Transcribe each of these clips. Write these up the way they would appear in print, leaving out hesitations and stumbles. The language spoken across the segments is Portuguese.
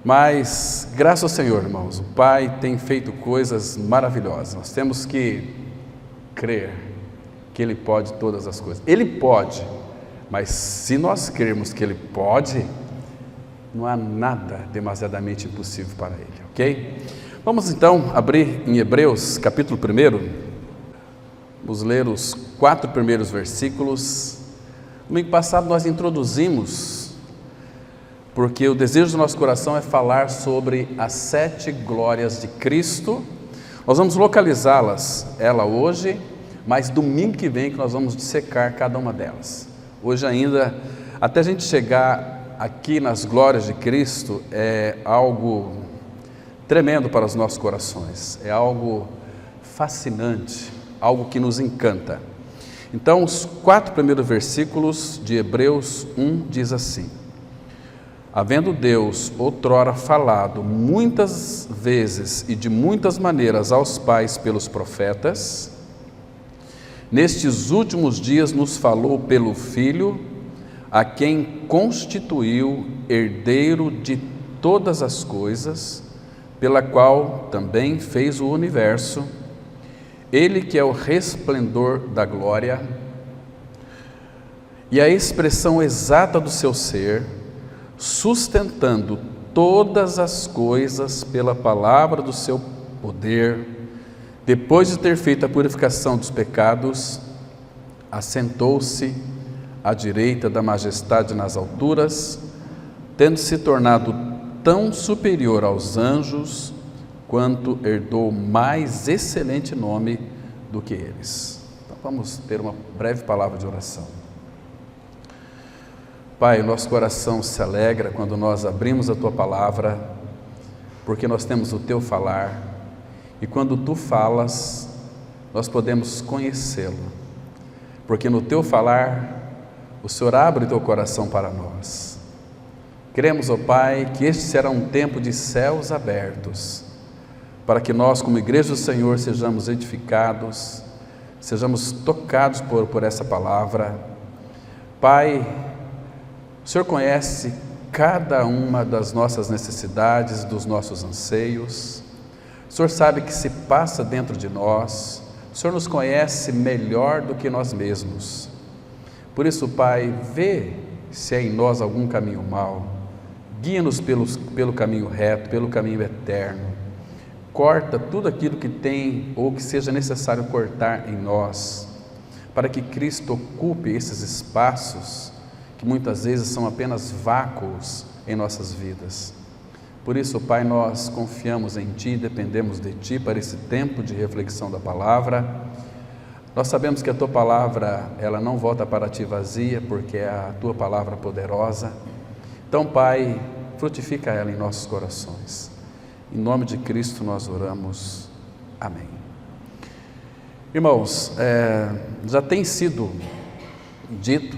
Mas, graças ao Senhor, irmãos, o Pai tem feito coisas maravilhosas. Nós temos que crer que Ele pode todas as coisas. Ele pode, mas se nós crermos que Ele pode, não há nada demasiadamente impossível para Ele, ok? Vamos então abrir em Hebreus, capítulo 1. Vamos ler os 4 primeiros versículos. Domingo passado nós introduzimos, porque o desejo do nosso coração é falar sobre as 7 glórias de Cristo. Nós vamos localizá-las, ela hoje, mas domingo que vem que nós vamos dissecar cada uma delas. Hoje ainda, até a gente chegar aqui nas glórias de Cristo, é algo tremendo para os nossos corações, é algo fascinante, algo que nos encanta. Então, os 4 primeiros versículos de Hebreus 1 diz assim: havendo Deus outrora falado muitas vezes e de muitas maneiras aos pais pelos profetas, nestes últimos dias nos falou pelo Filho, a quem constituiu herdeiro de todas as coisas, pela qual também fez o universo, Ele que é o resplendor da glória e a expressão exata do seu ser, sustentando todas as coisas pela palavra do seu poder, depois de ter feito a purificação dos pecados, assentou-se à direita da majestade nas alturas, tendo se tornado tão superior aos anjos, quanto herdou mais excelente nome do que eles. Então vamos ter uma breve palavra de oração. Pai, o nosso coração se alegra quando nós abrimos a Tua palavra, porque nós temos o Teu falar, e quando Tu falas, nós podemos conhecê-lo, porque no Teu falar, o Senhor abre o Teu coração para nós. Queremos, ó Pai, que este será um tempo de céus abertos, para que nós, como Igreja do Senhor, sejamos edificados, sejamos tocados por essa palavra. Pai, o Senhor conhece cada uma das nossas necessidades, dos nossos anseios. O Senhor sabe que se passa dentro de nós. O Senhor nos conhece melhor do que nós mesmos. Por isso, Pai, vê se há em nós algum caminho mau. Guia-nos pelo caminho reto, pelo caminho eterno. Corta tudo aquilo que tem ou que seja necessário cortar em nós, para que Cristo ocupe esses espaços que muitas vezes são apenas vácuos em nossas vidas. Por isso, Pai, nós confiamos em Ti, dependemos de Ti para esse tempo de reflexão da palavra. Nós sabemos que a Tua palavra, ela não volta para Ti vazia, porque é a Tua palavra poderosa. Então, Pai, frutifica ela em nossos corações. Em nome de Cristo nós oramos. Amém. Irmãos, já tem sido dito,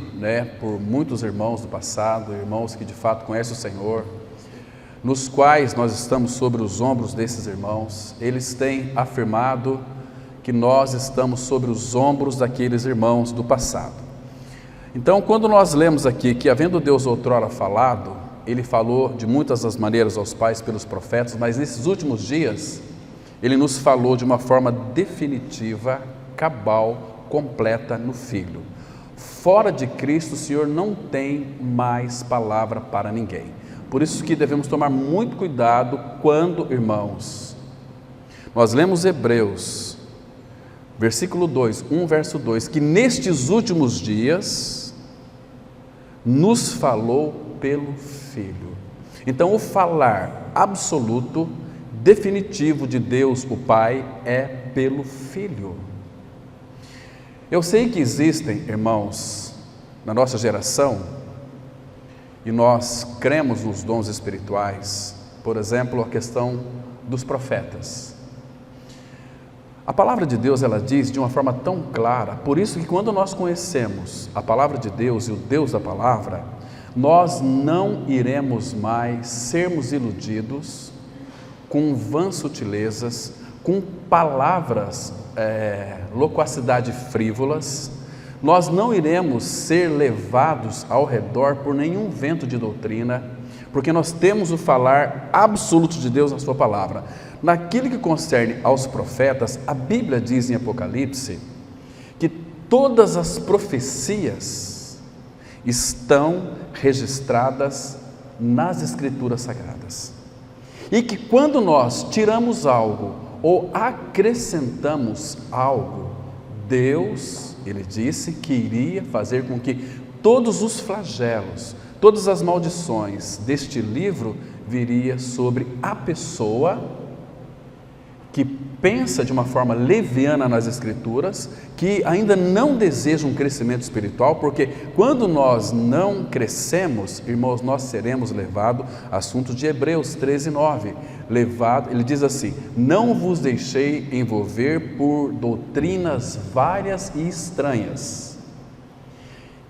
por muitos irmãos do passado, irmãos que de fato conhecem o Senhor, nos quais nós estamos sobre os ombros desses irmãos. Eles têm afirmado que nós estamos sobre os ombros daqueles irmãos do passado. Então, quando nós lemos aqui que, havendo Deus outrora falado, Ele falou de muitas das maneiras aos pais pelos profetas, mas nesses últimos dias, Ele nos falou de uma forma definitiva, cabal, completa no Filho. Fora de Cristo, o Senhor não tem mais palavra para ninguém. Por isso que devemos tomar muito cuidado quando, irmãos, nós lemos Hebreus, versículo 2, 1 verso 2, que nestes últimos dias nos falou pelo Filho. Então, o falar absoluto, definitivo de Deus, o Pai, é pelo Filho. Eu sei que existem, irmãos, na nossa geração, e nós cremos nos dons espirituais, por exemplo, a questão dos profetas. A palavra de Deus, ela diz de uma forma tão clara, por isso que quando nós conhecemos a palavra de Deus e o Deus da palavra, nós não iremos mais sermos iludidos com vãs sutilezas, com palavras, loquacidade frívolas. Nós não iremos ser levados ao redor por nenhum vento de doutrina, porque nós temos o falar absoluto de Deus na sua palavra. Naquilo que concerne aos profetas, a Bíblia diz em Apocalipse que todas as profecias estão registradas nas Escrituras Sagradas. E que quando nós tiramos algo ou acrescentamos algo, Deus, Ele disse que iria fazer com que todos os flagelos, todas as maldições deste livro viria sobre a pessoa que pensa de uma forma leviana nas Escrituras, que ainda não deseja um crescimento espiritual, porque quando nós não crescemos, irmãos, nós seremos levados, assunto de Hebreus 13:9, ele diz assim: não vos deixei envolver por doutrinas várias e estranhas.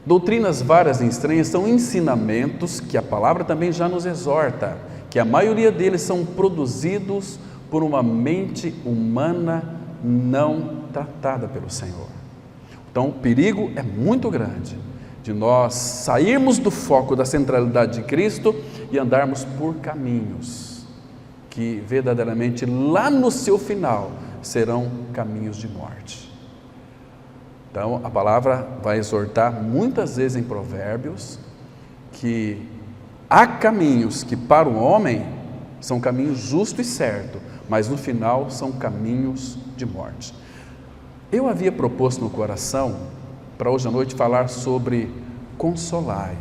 Doutrinas várias e estranhas são ensinamentos que a palavra também já nos exorta, que a maioria deles são produzidos por uma mente humana não tratada pelo Senhor. Então o perigo é muito grande de nós sairmos do foco da centralidade de Cristo e andarmos por caminhos que verdadeiramente lá no seu final serão caminhos de morte. Então a palavra vai exortar muitas vezes em Provérbios que há caminhos que para o homem são caminhos justo e certo, mas no final são caminhos de morte. Eu havia proposto no coração, para hoje à noite, falar sobre consolai,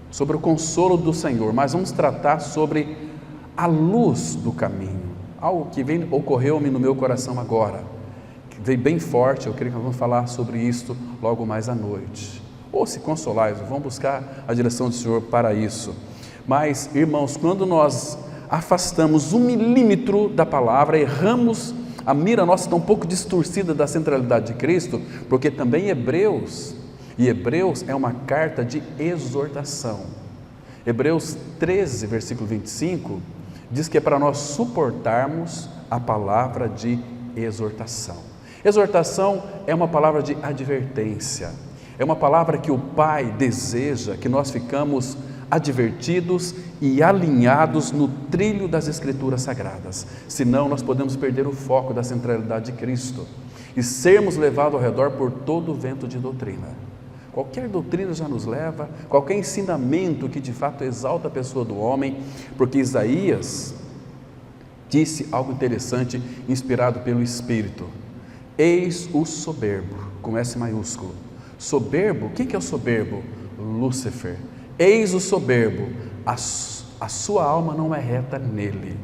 sobre o consolo do Senhor, mas vamos tratar sobre a luz do caminho, algo que ocorreu-me no meu coração agora, que veio bem forte. Eu creio que nós vamos falar sobre isso logo mais à noite. Ou se consolai, vamos buscar a direção do Senhor para isso. Mas, irmãos, quando nós afastamos 1 milímetro da palavra, erramos, a mira nossa está um pouco distorcida da centralidade de Cristo, porque também Hebreus é uma carta de exortação. Hebreus 13, versículo 25, diz que é para nós suportarmos a palavra de exortação. Exortação é uma palavra de advertência, é uma palavra que o Pai deseja que nós ficamos advertidos e alinhados no trilho das Escrituras Sagradas, senão nós podemos perder o foco da centralidade de Cristo e sermos levados ao redor por todo o vento de doutrina. Qualquer doutrina já nos leva, qualquer ensinamento que de fato exalta a pessoa do homem, porque Isaías disse algo interessante, inspirado pelo Espírito: eis o soberbo, com S maiúsculo. Soberbo, quem que é o soberbo? Lúcifer. Eis o soberbo, a sua alma não é reta nele.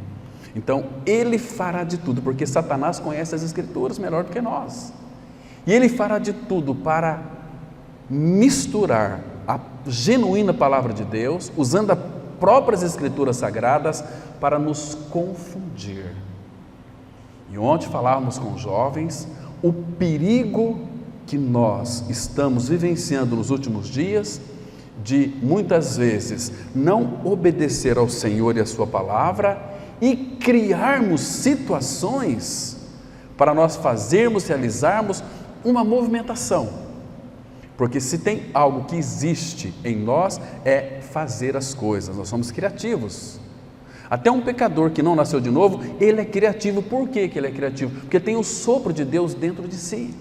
Então ele fará de tudo, porque Satanás conhece as Escrituras melhor do que nós, e ele fará de tudo para misturar a genuína palavra de Deus, usando as próprias Escrituras Sagradas, para nos confundir. E ontem falávamos com jovens o perigo que nós estamos vivenciando nos últimos dias, de muitas vezes não obedecer ao Senhor e a sua palavra e criarmos situações para nós realizarmos uma movimentação, porque se tem algo que existe em nós é fazer as coisas, nós somos criativos. Até um pecador que não nasceu de novo, ele é criativo. Por que ele é criativo? Porque tem o sopro de Deus dentro de si.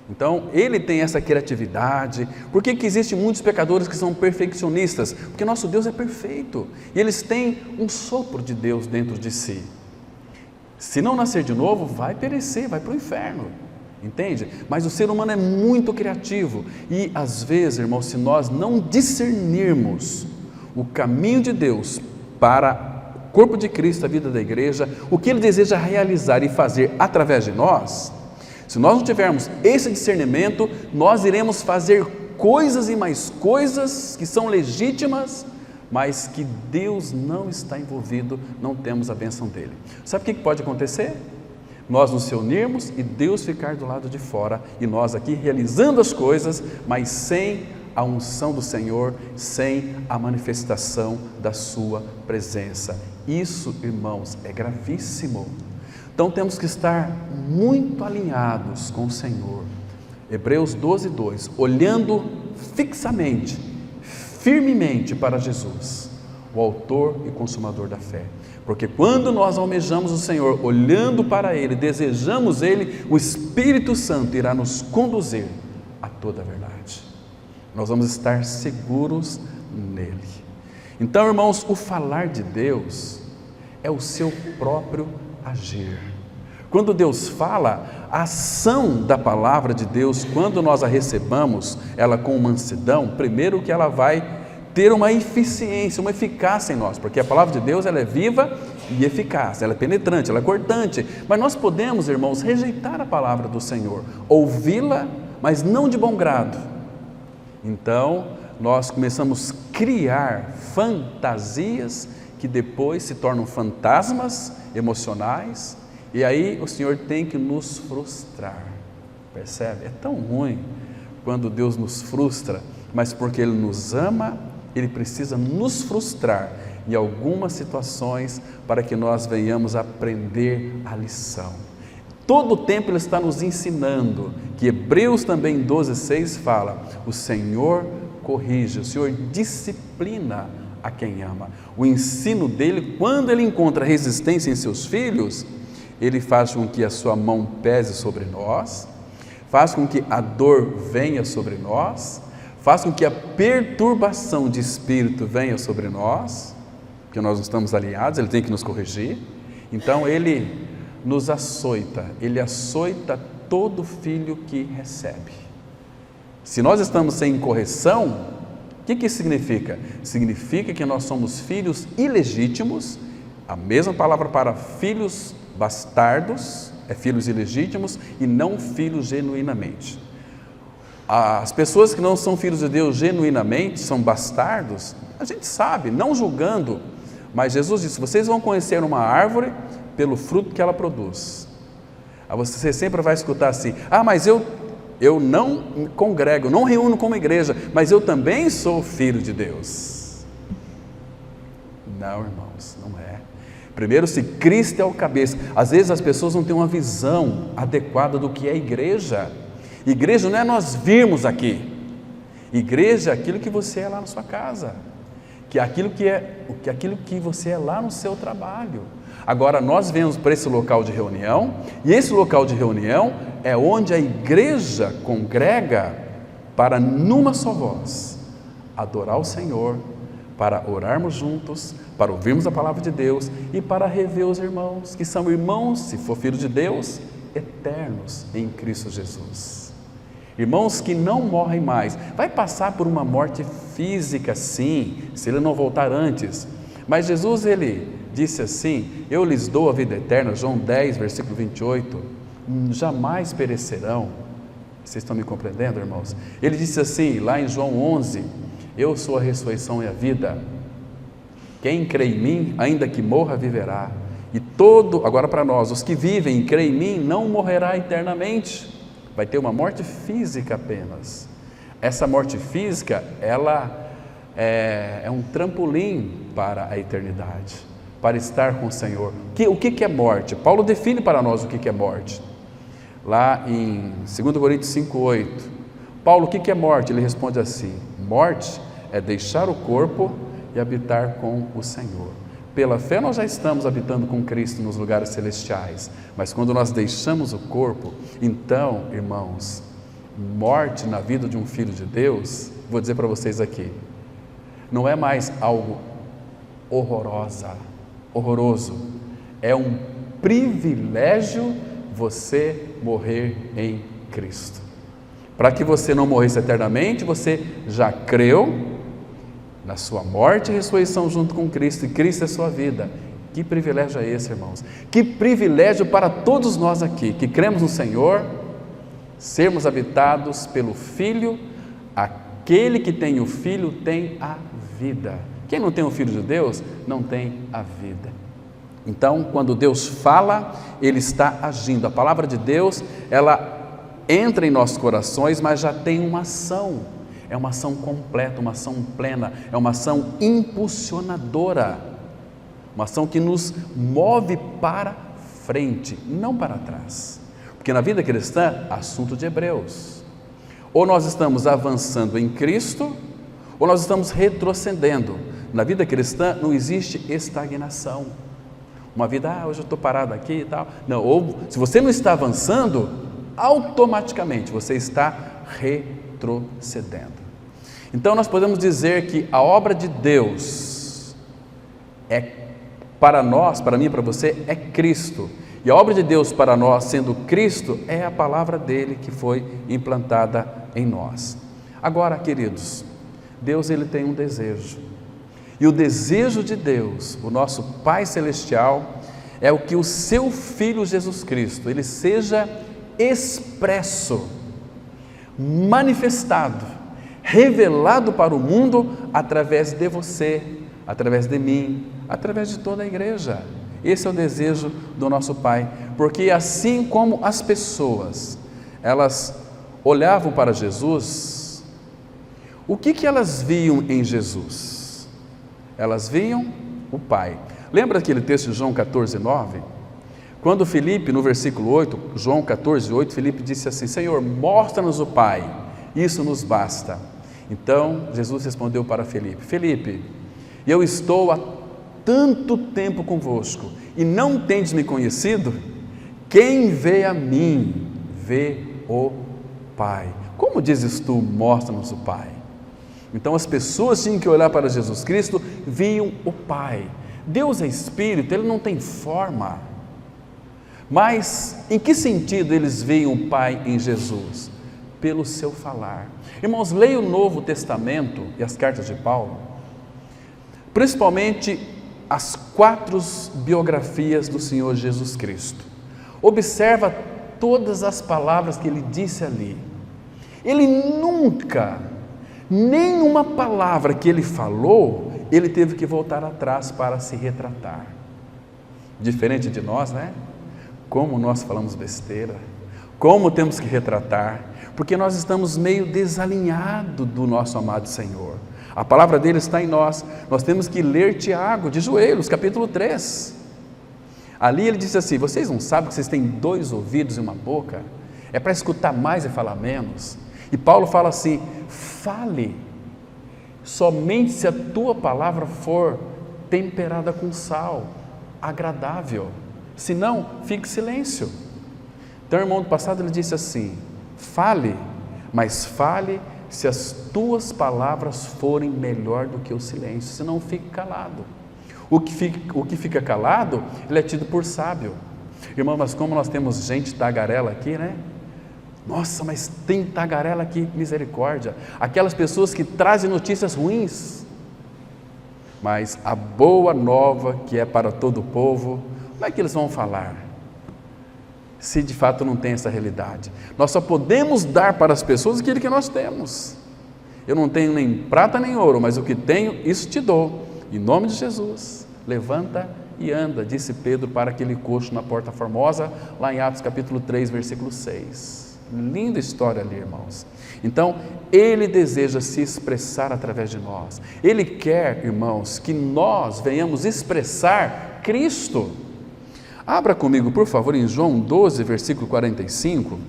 Então, ele tem essa criatividade. Por que existem muitos pecadores que são perfeccionistas? Porque nosso Deus é perfeito e eles têm um sopro de Deus dentro de si. Se não nascer de novo, vai perecer, vai para o inferno, entende? Mas o ser humano é muito criativo e às vezes, irmãos, se nós não discernirmos o caminho de Deus para o corpo de Cristo, a vida da igreja, o que Ele deseja realizar e fazer através de nós, se nós não tivermos esse discernimento, nós iremos fazer coisas e mais coisas que são legítimas, mas que Deus não está envolvido, não temos a bênção dele. Sabe o que pode acontecer? Nós nos reunirmos e Deus ficar do lado de fora, e nós aqui realizando as coisas, mas sem a unção do Senhor, sem a manifestação da sua presença. Isso, irmãos, é gravíssimo. Então temos que estar muito alinhados com o Senhor. Hebreus 12:2, olhando firmemente para Jesus, o autor e consumador da fé. Porque quando nós almejamos o Senhor, olhando para Ele, desejamos Ele, o Espírito Santo irá nos conduzir a toda a verdade. Nós vamos estar seguros nele. Então, irmãos, o falar de Deus é o seu próprio agir. Quando Deus fala, a ação da palavra de Deus, quando nós a recebamos, ela com mansidão, primeiro que ela vai ter uma eficiência, uma eficácia em nós, porque a palavra de Deus ela é viva e eficaz, ela é penetrante, ela é cortante, mas nós podemos, irmãos, rejeitar a palavra do Senhor, ouvi-la, mas não de bom grado. Então, nós começamos a criar fantasias que depois se tornam fantasmas emocionais, e aí o Senhor tem que nos frustrar, percebe? É tão ruim quando Deus nos frustra, mas porque Ele nos ama, Ele precisa nos frustrar em algumas situações para que nós venhamos aprender a lição. Todo o tempo Ele está nos ensinando, que Hebreus também 12:6 fala, o Senhor corrige, o Senhor disciplina a quem ama. O ensino dele, quando Ele encontra resistência em seus filhos, Ele faz com que a sua mão pese sobre nós, faz com que a dor venha sobre nós, faz com que a perturbação de espírito venha sobre nós, porque nós não estamos alinhados, Ele tem que nos corrigir. Então Ele nos açoita, Ele açoita todo filho que recebe. Se nós estamos sem correção, o que isso significa? Significa que nós somos filhos ilegítimos, a mesma palavra para filhos bastardos, é filhos ilegítimos e não filhos genuinamente. As pessoas que não são filhos de Deus genuinamente, são bastardos, a gente sabe, não julgando, mas Jesus disse, vocês vão conhecer uma árvore pelo fruto que ela produz. Você sempre vai escutar assim, mas eu não congrego, não reúno como igreja, mas eu também sou filho de Deus. Não, irmãos, não é. Primeiro, se Cristo é o cabeça, às vezes as pessoas não têm uma visão adequada do que é igreja. Igreja não é nós virmos aqui, igreja é aquilo que você é lá na sua casa, que é aquilo que você é lá no seu trabalho. Agora nós vemos para esse local de reunião, e esse local de reunião é onde a igreja congrega para numa só voz, adorar o Senhor, para orarmos juntos, para ouvirmos a palavra de Deus e para rever os irmãos, que são irmãos, se for filho de Deus, eternos em Cristo Jesus. Irmãos que não morrem mais, vai passar por uma morte física sim, se ele não voltar antes, mas Jesus ele disse assim, eu lhes dou a vida eterna, João 10 versículo 28, jamais perecerão. Vocês estão me compreendendo, irmãos? Ele disse assim, lá em João 11, eu sou a ressurreição e a vida, quem crê em mim, ainda que morra, viverá, e agora para nós, os que vivem e creem em mim, não morrerá eternamente, vai ter uma morte física apenas. Essa morte física, ela é um trampolim para a eternidade, para estar com o Senhor. O que é morte? Paulo define para nós o que é morte. Lá em 2 Coríntios 5:8, Paulo, o que é morte? Ele responde assim, morte é deixar o corpo e habitar com o Senhor. Pela fé nós já estamos habitando com Cristo nos lugares celestiais, mas quando nós deixamos o corpo, então, irmãos, morte na vida de um filho de Deus, vou dizer para vocês aqui, não é mais algo horroroso, é um privilégio você morrer em Cristo. Para que você não morresse eternamente, você já creu na sua morte e ressurreição junto com Cristo, e Cristo é sua vida. Que privilégio é esse, irmãos? Que privilégio para todos nós aqui, que cremos no Senhor, sermos habitados pelo Filho. Aquele que tem o Filho tem a vida. Quem não tem o Filho de Deus, não tem a vida. Então, quando Deus fala, Ele está agindo. A palavra de Deus, ela entra em nossos corações, mas já tem uma ação. É uma ação completa, uma ação plena, é uma ação impulsionadora, uma ação que nos move para frente, não para trás, porque na vida cristã, assunto de Hebreus, ou nós estamos avançando em Cristo, ou nós estamos retrocedendo. Na vida cristã não existe estagnação. Uma vida, hoje eu estou parado aqui e tal. Não, ou se você não está avançando, automaticamente você está retrocedendo. Então nós podemos dizer que a obra de Deus é para nós, para mim e para você, é Cristo. E a obra de Deus para nós, sendo Cristo, é a palavra dele que foi implantada em nós. Agora, queridos, Deus ele tem um desejo. E o desejo de Deus, o nosso Pai Celestial, é o que o seu Filho Jesus Cristo, ele seja expresso, manifestado, revelado para o mundo através de você, através de mim, através de toda a igreja. Esse é o desejo do nosso Pai, porque assim como as pessoas, elas olhavam para Jesus, o que elas viam em Jesus? Elas viam o Pai. Lembra aquele texto de João 14, 9? Quando Filipe, no versículo 8, João 14, 8, Filipe disse assim: Senhor, mostra-nos o Pai, isso nos basta. Então, Jesus respondeu para Filipe: Filipe, eu estou há tanto tempo convosco e não tendes me conhecido? Quem vê a mim, vê o Pai. Como dizes tu, mostra-nos o Pai? Então as pessoas tinham que olhar para Jesus Cristo, viam o Pai. Deus é Espírito, Ele não tem forma. Mas em que sentido eles veem o Pai em Jesus? Pelo seu falar. Irmãos, leia o Novo Testamento e as cartas de Paulo, principalmente as 4 biografias do Senhor Jesus Cristo. Observa todas as palavras que ele disse ali. Ele nunca, nenhuma palavra que ele falou, ele teve que voltar atrás para se retratar. Diferente de nós, né? Como nós falamos besteira, como temos que retratar, porque nós estamos meio desalinhados do nosso amado Senhor. A palavra dele está em nós. Nós temos que ler Tiago de joelhos, capítulo 3. Ali ele disse assim: vocês não sabem que vocês têm 2 ouvidos e uma boca? É para escutar mais e falar menos? E Paulo fala assim: fale, somente se a tua palavra for temperada com sal, agradável, senão fique silêncio. Então, irmão do passado, ele disse assim: fale, mas fale se as tuas palavras forem melhor do que o silêncio, senão fique calado. O que fica calado, ele é tido por sábio. Irmão, mas como nós temos gente tagarela aqui, né? Nossa, mas tem tagarela aqui, misericórdia. Aquelas pessoas que trazem notícias ruins. Mas a boa nova que é para todo o povo, como é que eles vão falar? Se de fato não tem essa realidade. Nós só podemos dar para as pessoas aquilo que nós temos. Eu não tenho nem prata nem ouro, mas o que tenho, isso te dou. Em nome de Jesus, levanta e anda, disse Pedro para aquele coxo na Porta Formosa, lá em Atos capítulo 3, versículo 6. Linda história ali, irmãos. Então, ele deseja se expressar através de nós. Ele quer, irmãos, que nós venhamos expressar Cristo. Abra comigo, por favor, em João 12, versículo 45.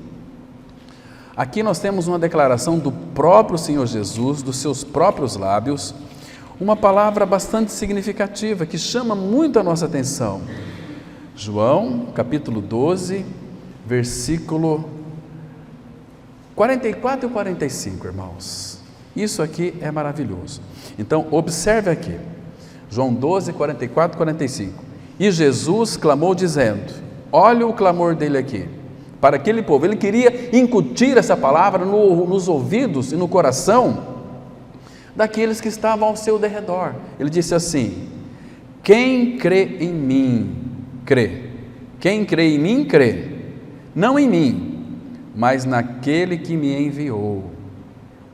Aqui nós temos uma declaração do próprio Senhor Jesus, dos seus próprios lábios, uma palavra bastante significativa, que chama muito a nossa atenção. João, capítulo 12, versículo 44 e 45, irmãos. Isso aqui é maravilhoso. Então, observe aqui. João 12, 44 e 45. E Jesus clamou dizendo, olha o clamor dele aqui, para aquele povo. Ele queria incutir essa palavra nos ouvidos e no coração daqueles que estavam ao seu derredor. Ele disse assim: quem crê em mim, crê. Quem crê em mim, crê. Não em mim, mas naquele que me enviou.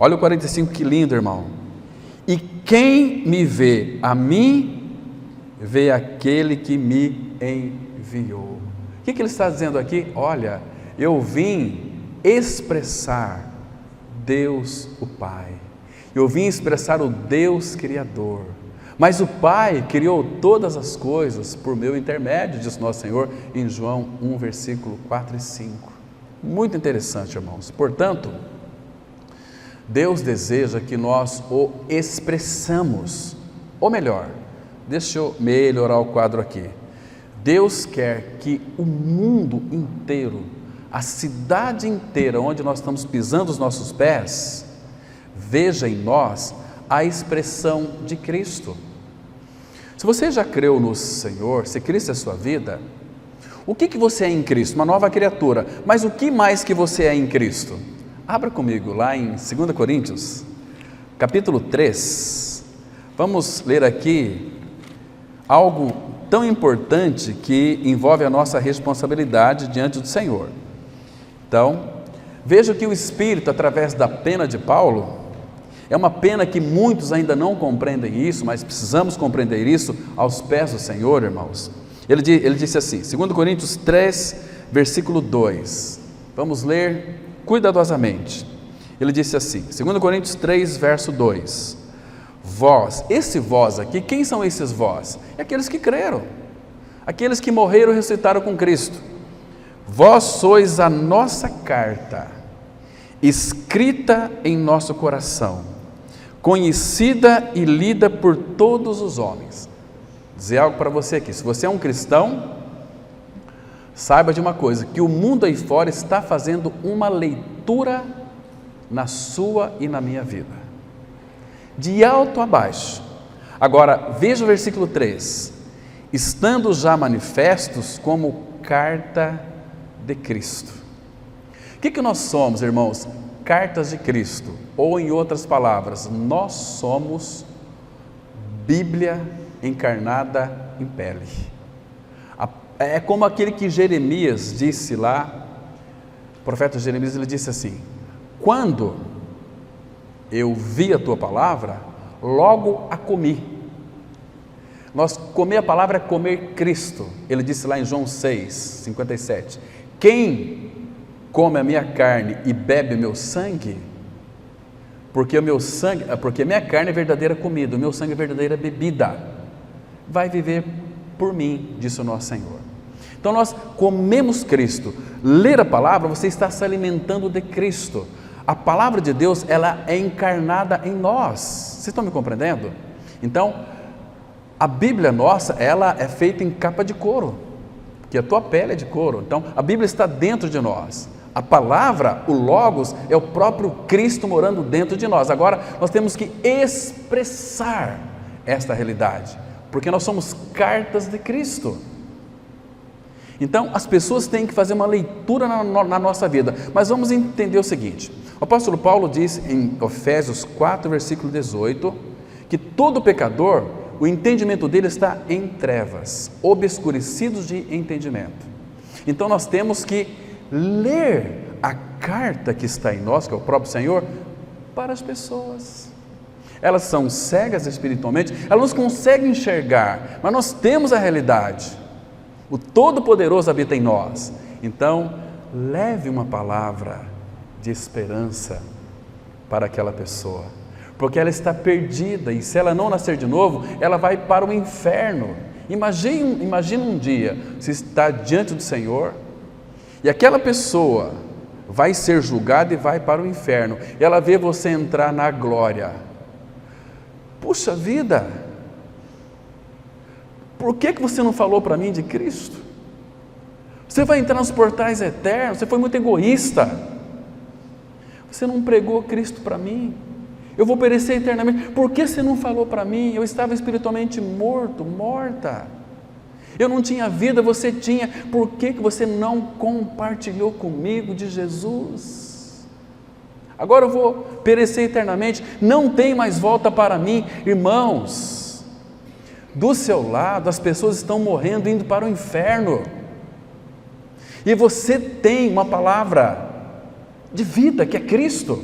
Olha o 45, que lindo, irmão. E quem me vê a mim, vê aquele que me enviou. O que ele está dizendo aqui? Olha, eu vim expressar Deus o Pai. Eu vim expressar o Deus Criador. Mas o Pai criou todas as coisas por meu intermédio, diz nosso Senhor em João 1, versículo 4 e 5. Muito interessante, irmãos. Portanto, Deus deseja que nós o expressamos, ou melhor, deixa eu melhorar o quadro aqui. Deus quer que o mundo inteiro, a cidade inteira onde nós estamos pisando os nossos pés, veja em nós a expressão de Cristo. Se você já creu no Senhor, se Cristo é a sua vida, o que você é em Cristo? Uma nova criatura. Mas o que mais que você é em Cristo? Abra comigo lá em 2 Coríntios, capítulo 3. Vamos ler aqui algo tão importante que envolve a nossa responsabilidade diante do Senhor. Então, veja que o Espírito, através da pena de Paulo, é uma pena que muitos ainda não compreendem isso, mas precisamos compreender isso aos pés do Senhor, irmãos. Ele disse assim, 2 Coríntios 3, versículo 2. Vamos ler cuidadosamente. Ele disse assim, 2 Coríntios 3, verso 2. Vós, esse vós aqui, quem são esses vós? É aqueles que creram, aqueles que morreram e ressuscitaram com Cristo. Vós sois a nossa carta, escrita em nosso coração, conhecida e lida por todos os homens. Vou dizer algo para você aqui, se você é um cristão, saiba de uma coisa, que o mundo aí fora está fazendo uma leitura na sua e na minha vida, de alto a baixo. Agora, veja o versículo 3, estando já manifestos como carta de Cristo. O que nós somos, irmãos? Cartas de Cristo, ou em outras palavras, nós somos Bíblia encarnada em pele. É como aquele que Jeremias disse lá, o profeta Jeremias, ele disse assim, quando eu vi a tua palavra, logo a comi. Nós comer a palavra é comer Cristo. Ele disse lá em João 6, 57, quem come a minha carne e bebe o meu sangue, porque a minha carne é verdadeira comida, o meu sangue é verdadeira bebida, vai viver por mim, disse o nosso Senhor. Então nós comemos Cristo. Ler a palavra, você está se alimentando de Cristo. A palavra de Deus, ela é encarnada em nós. Vocês estão me compreendendo? Então, a Bíblia nossa, ela é feita em capa de couro, que a tua pele é de couro. Então, a Bíblia está dentro de nós. A palavra, o Logos, é o próprio Cristo morando dentro de nós. Agora, nós temos que expressar esta realidade, porque nós somos cartas de Cristo. Então, as pessoas têm que fazer uma leitura na nossa vida, mas vamos entender o seguinte, o apóstolo Paulo diz em Efésios 4, versículo 18, que todo pecador, o entendimento dele está em trevas, obscurecidos de entendimento. Então, nós temos que ler a carta que está em nós, que é o próprio Senhor, para as pessoas. Elas são cegas espiritualmente, elas não conseguem enxergar, mas nós temos a realidade. O Todo-Poderoso habita em nós. Então, leve uma palavra de esperança para aquela pessoa, porque ela está perdida, e se ela não nascer de novo, ela vai para o inferno. Imagine um dia, você está diante do Senhor, e aquela pessoa vai ser julgada e vai para o inferno, e ela vê você entrar na glória. Puxa vida, por que você não falou para mim de Cristo? Você vai entrar nos portais eternos, você foi muito egoísta, você não pregou Cristo para mim, eu vou perecer eternamente, por que você não falou para mim? Eu estava espiritualmente morta, eu não tinha vida, você tinha, por que você não compartilhou comigo de Jesus? Agora eu vou perecer eternamente, não tem mais volta para mim. Irmãos, do seu lado as pessoas estão morrendo, indo para o inferno, e você tem uma palavra de vida, que é Cristo.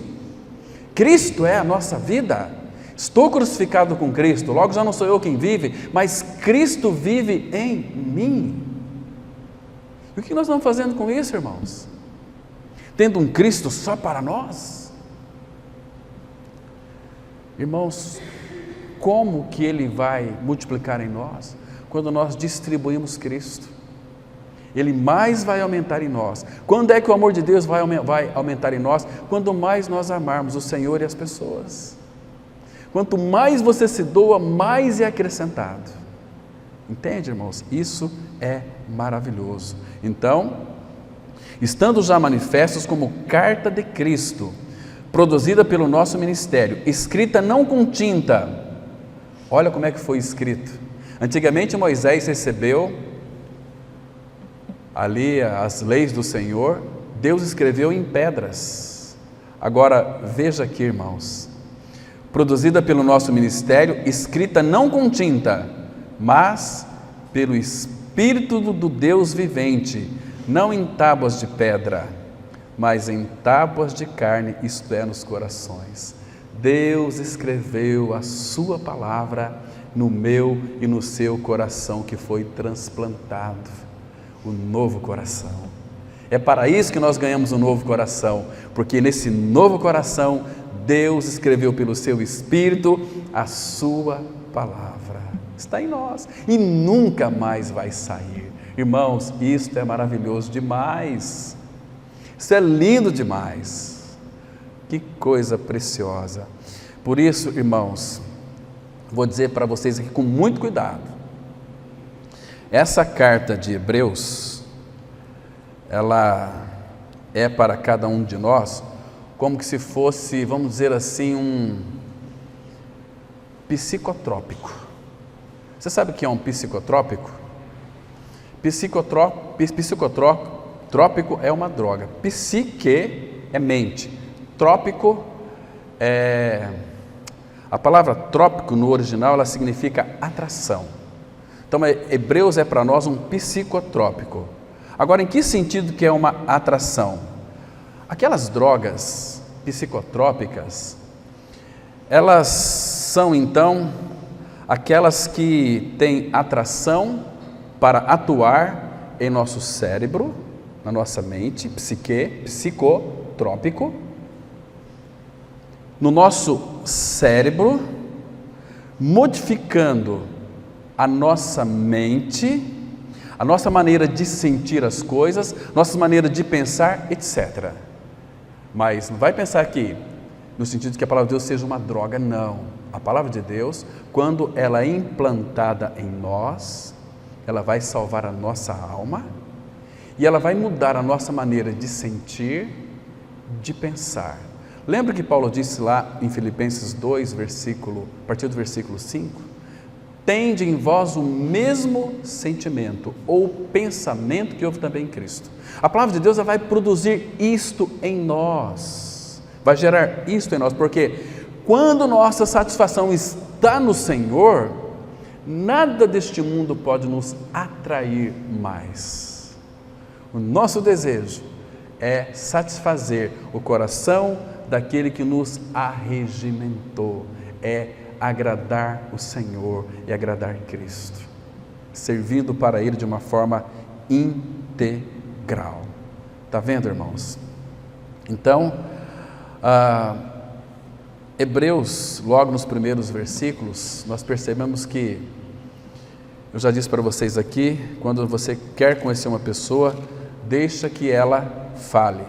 Cristo é a nossa vida. Estou crucificado com Cristo, logo já não sou eu quem vive, mas Cristo vive em mim. E o que nós estamos fazendo com isso, irmãos? Tendo um Cristo só para nós? Irmãos, como que Ele vai multiplicar em nós? Quando nós distribuímos Cristo. Ele mais vai aumentar em nós. Quando é que o amor de Deus vai aumentar em nós? Quando mais nós amarmos o Senhor e as pessoas. Quanto mais você se doa, mais é acrescentado. Entende, irmãos? Isso é maravilhoso. Então, estando já manifestos como carta de Cristo, produzida pelo nosso ministério, escrita não com tinta. Olha como é que foi escrito. Antigamente Moisés recebeu ali as leis do Senhor, Deus escreveu em pedras. Agora veja aqui, irmãos, produzida pelo nosso ministério, escrita não com tinta, mas pelo Espírito do Deus vivente, não em tábuas de pedra, mas em tábuas de carne, isto é, nos corações. Deus escreveu a sua palavra no meu e no seu coração, que foi transplantado, o novo coração. É para isso que nós ganhamos um novo coração, porque nesse novo coração, Deus escreveu pelo seu Espírito a sua palavra. Está em nós e nunca mais vai sair. Irmãos, isto é maravilhoso demais. Isso é lindo demais. Que coisa preciosa. Por isso, irmãos, vou dizer para vocês aqui com muito cuidado. Essa carta de Hebreus, ela é para cada um de nós como que se fosse, vamos dizer assim, um psicotrópico. Você sabe o que é um psicotrópico? Psicotrópico é uma droga. Psique é mente. Trópico é... A palavra trópico no original, ela significa atração. Então, Hebreus é para nós um psicotrópico. Agora, em que sentido que é uma atração? Aquelas drogas psicotrópicas, elas são então aquelas que têm atração para atuar em nosso cérebro, na nossa mente, psicotrópico, no nosso cérebro, modificando a nossa mente, a nossa maneira de sentir as coisas, nossa maneira de pensar, etc. Mas não vai pensar aqui no sentido de que a palavra de Deus seja uma droga, não. A palavra de Deus, quando ela é implantada em nós, ela vai salvar a nossa alma e ela vai mudar a nossa maneira de sentir, de pensar. Lembra que Paulo disse lá em Filipenses 2, a partir do versículo 5? Tende em vós o mesmo sentimento ou pensamento que houve também em Cristo. A palavra de Deus ela vai produzir isto em nós, vai gerar isto em nós, porque quando nossa satisfação está no Senhor, nada deste mundo pode nos atrair mais. O nosso desejo é satisfazer o coração daquele que nos arregimentou, é agradar o Senhor e agradar Cristo, servindo para Ele de uma forma integral. Está vendo, irmãos? Então, Hebreus, logo nos primeiros versículos, nós percebemos que, eu já disse para vocês aqui, quando você quer conhecer uma pessoa, deixa que ela fale.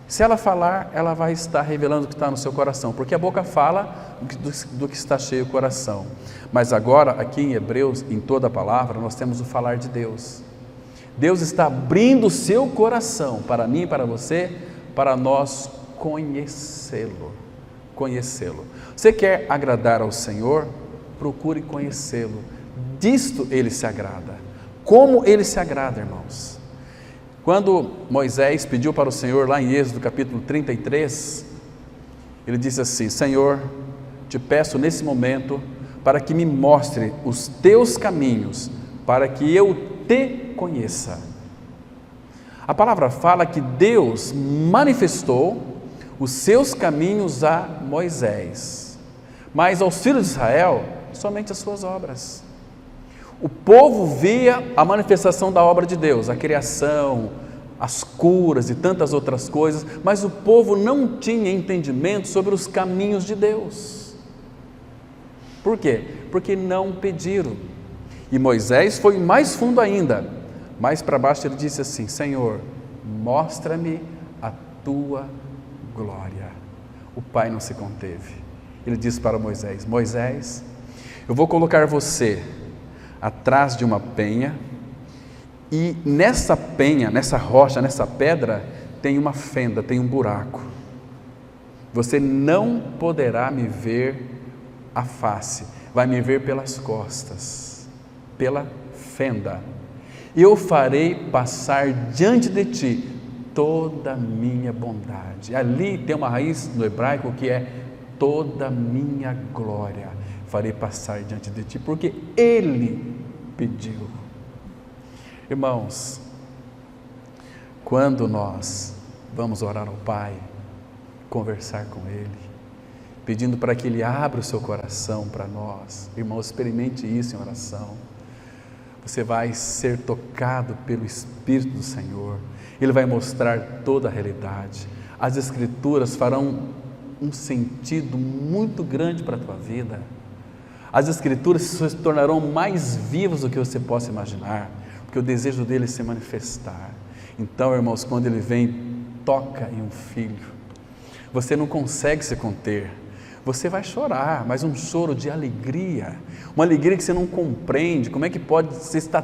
Se ela falar, ela vai estar revelando o que está no seu coração, porque a boca fala do que está cheio o coração. Mas agora, aqui em Hebreus, em toda a palavra, nós temos o falar de Deus. Deus está abrindo o seu coração para mim e para você, para nós conhecê-lo. Você quer agradar ao Senhor? Procure conhecê-lo. Disto Ele se agrada. Como Ele se agrada, irmãos? Quando Moisés pediu para o Senhor, lá em Êxodo capítulo 33, ele disse assim: Senhor, te peço nesse momento para que me mostre os teus caminhos, para que eu te conheça. A palavra fala que Deus manifestou os seus caminhos a Moisés, mas aos filhos de Israel, somente as suas obras. O povo via a manifestação da obra de Deus, a criação, as curas e tantas outras coisas, mas o povo não tinha entendimento sobre os caminhos de Deus. Por quê? Porque não pediram. E Moisés foi mais fundo ainda. Mais para baixo ele disse assim: Senhor, mostra-me a tua glória. O pai não se conteve. Ele disse para Moisés: Moisés, eu vou colocar você atrás de uma penha, e nessa penha, nessa rocha, nessa pedra, tem uma fenda, tem um buraco. Você não poderá me ver a face, vai me ver pelas costas, pela fenda. Eu farei passar diante de ti toda a minha bondade. Ali tem uma raiz no hebraico que é toda a minha glória. Farei passar diante de ti, porque Ele pediu. Irmãos, quando nós vamos orar ao Pai, conversar com Ele, pedindo para que Ele abra o seu coração para nós, irmãos, experimente isso em oração. Você vai ser tocado pelo Espírito do Senhor. Ele vai mostrar toda a realidade. As Escrituras farão um sentido muito grande para a tua vida. As Escrituras se tornarão mais vivas do que você possa imaginar, porque o desejo dele é se manifestar. Então, irmãos, quando ele vem, toca em um filho, você não consegue se conter. Você vai chorar, mas um choro de alegria, uma alegria que você não compreende. Como é que pode você estar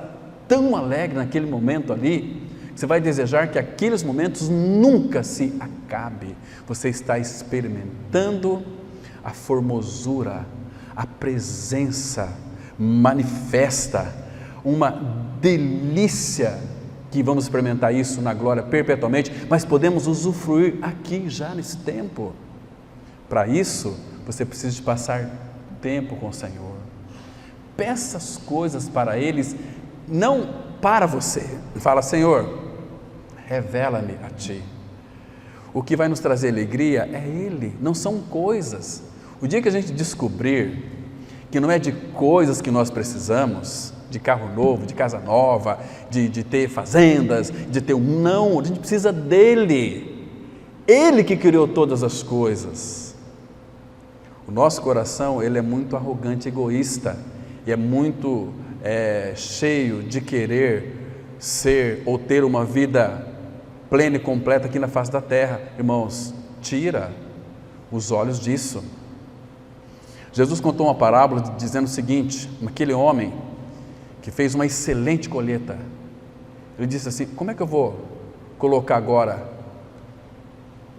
tão alegre naquele momento ali? Você vai desejar que aqueles momentos nunca se acabe. Você está experimentando a formosura, a presença manifesta, uma delícia, que vamos experimentar isso na glória perpetuamente, mas podemos usufruir aqui já nesse tempo. Para isso, você precisa de passar tempo com o Senhor. Peça as coisas para eles, não para você. Fala: Senhor, revela-me a Ti. O que vai nos trazer alegria é Ele, não são coisas. O dia que a gente descobrir que não é de coisas que nós precisamos, de carro novo, de casa nova, de ter fazendas, de ter não, a gente precisa dEle. Ele que criou todas as coisas. O nosso coração, ele é muito arrogante, egoísta, e é muito cheio de querer ser ou ter uma vida plena e completa aqui na face da terra. Irmãos, tira os olhos disso. Jesus contou uma parábola dizendo o seguinte: aquele homem que fez uma excelente colheita, ele disse assim: como é que eu vou colocar agora,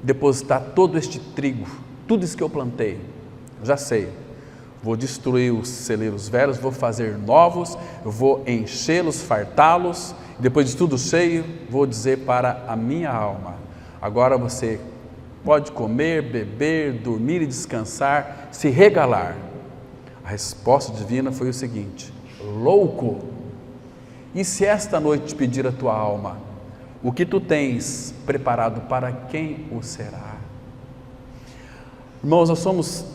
depositar todo este trigo, tudo isso que eu plantei? Já sei, vou destruir os celeiros velhos, vou fazer novos, eu vou enchê-los, fartá-los, depois de tudo cheio, vou dizer para a minha alma: agora você pode comer, beber, dormir e descansar, se regalar. A resposta divina foi o seguinte: louco, e se esta noite te pedir a tua alma, o que tu tens preparado, para quem o será? Irmãos, nós somos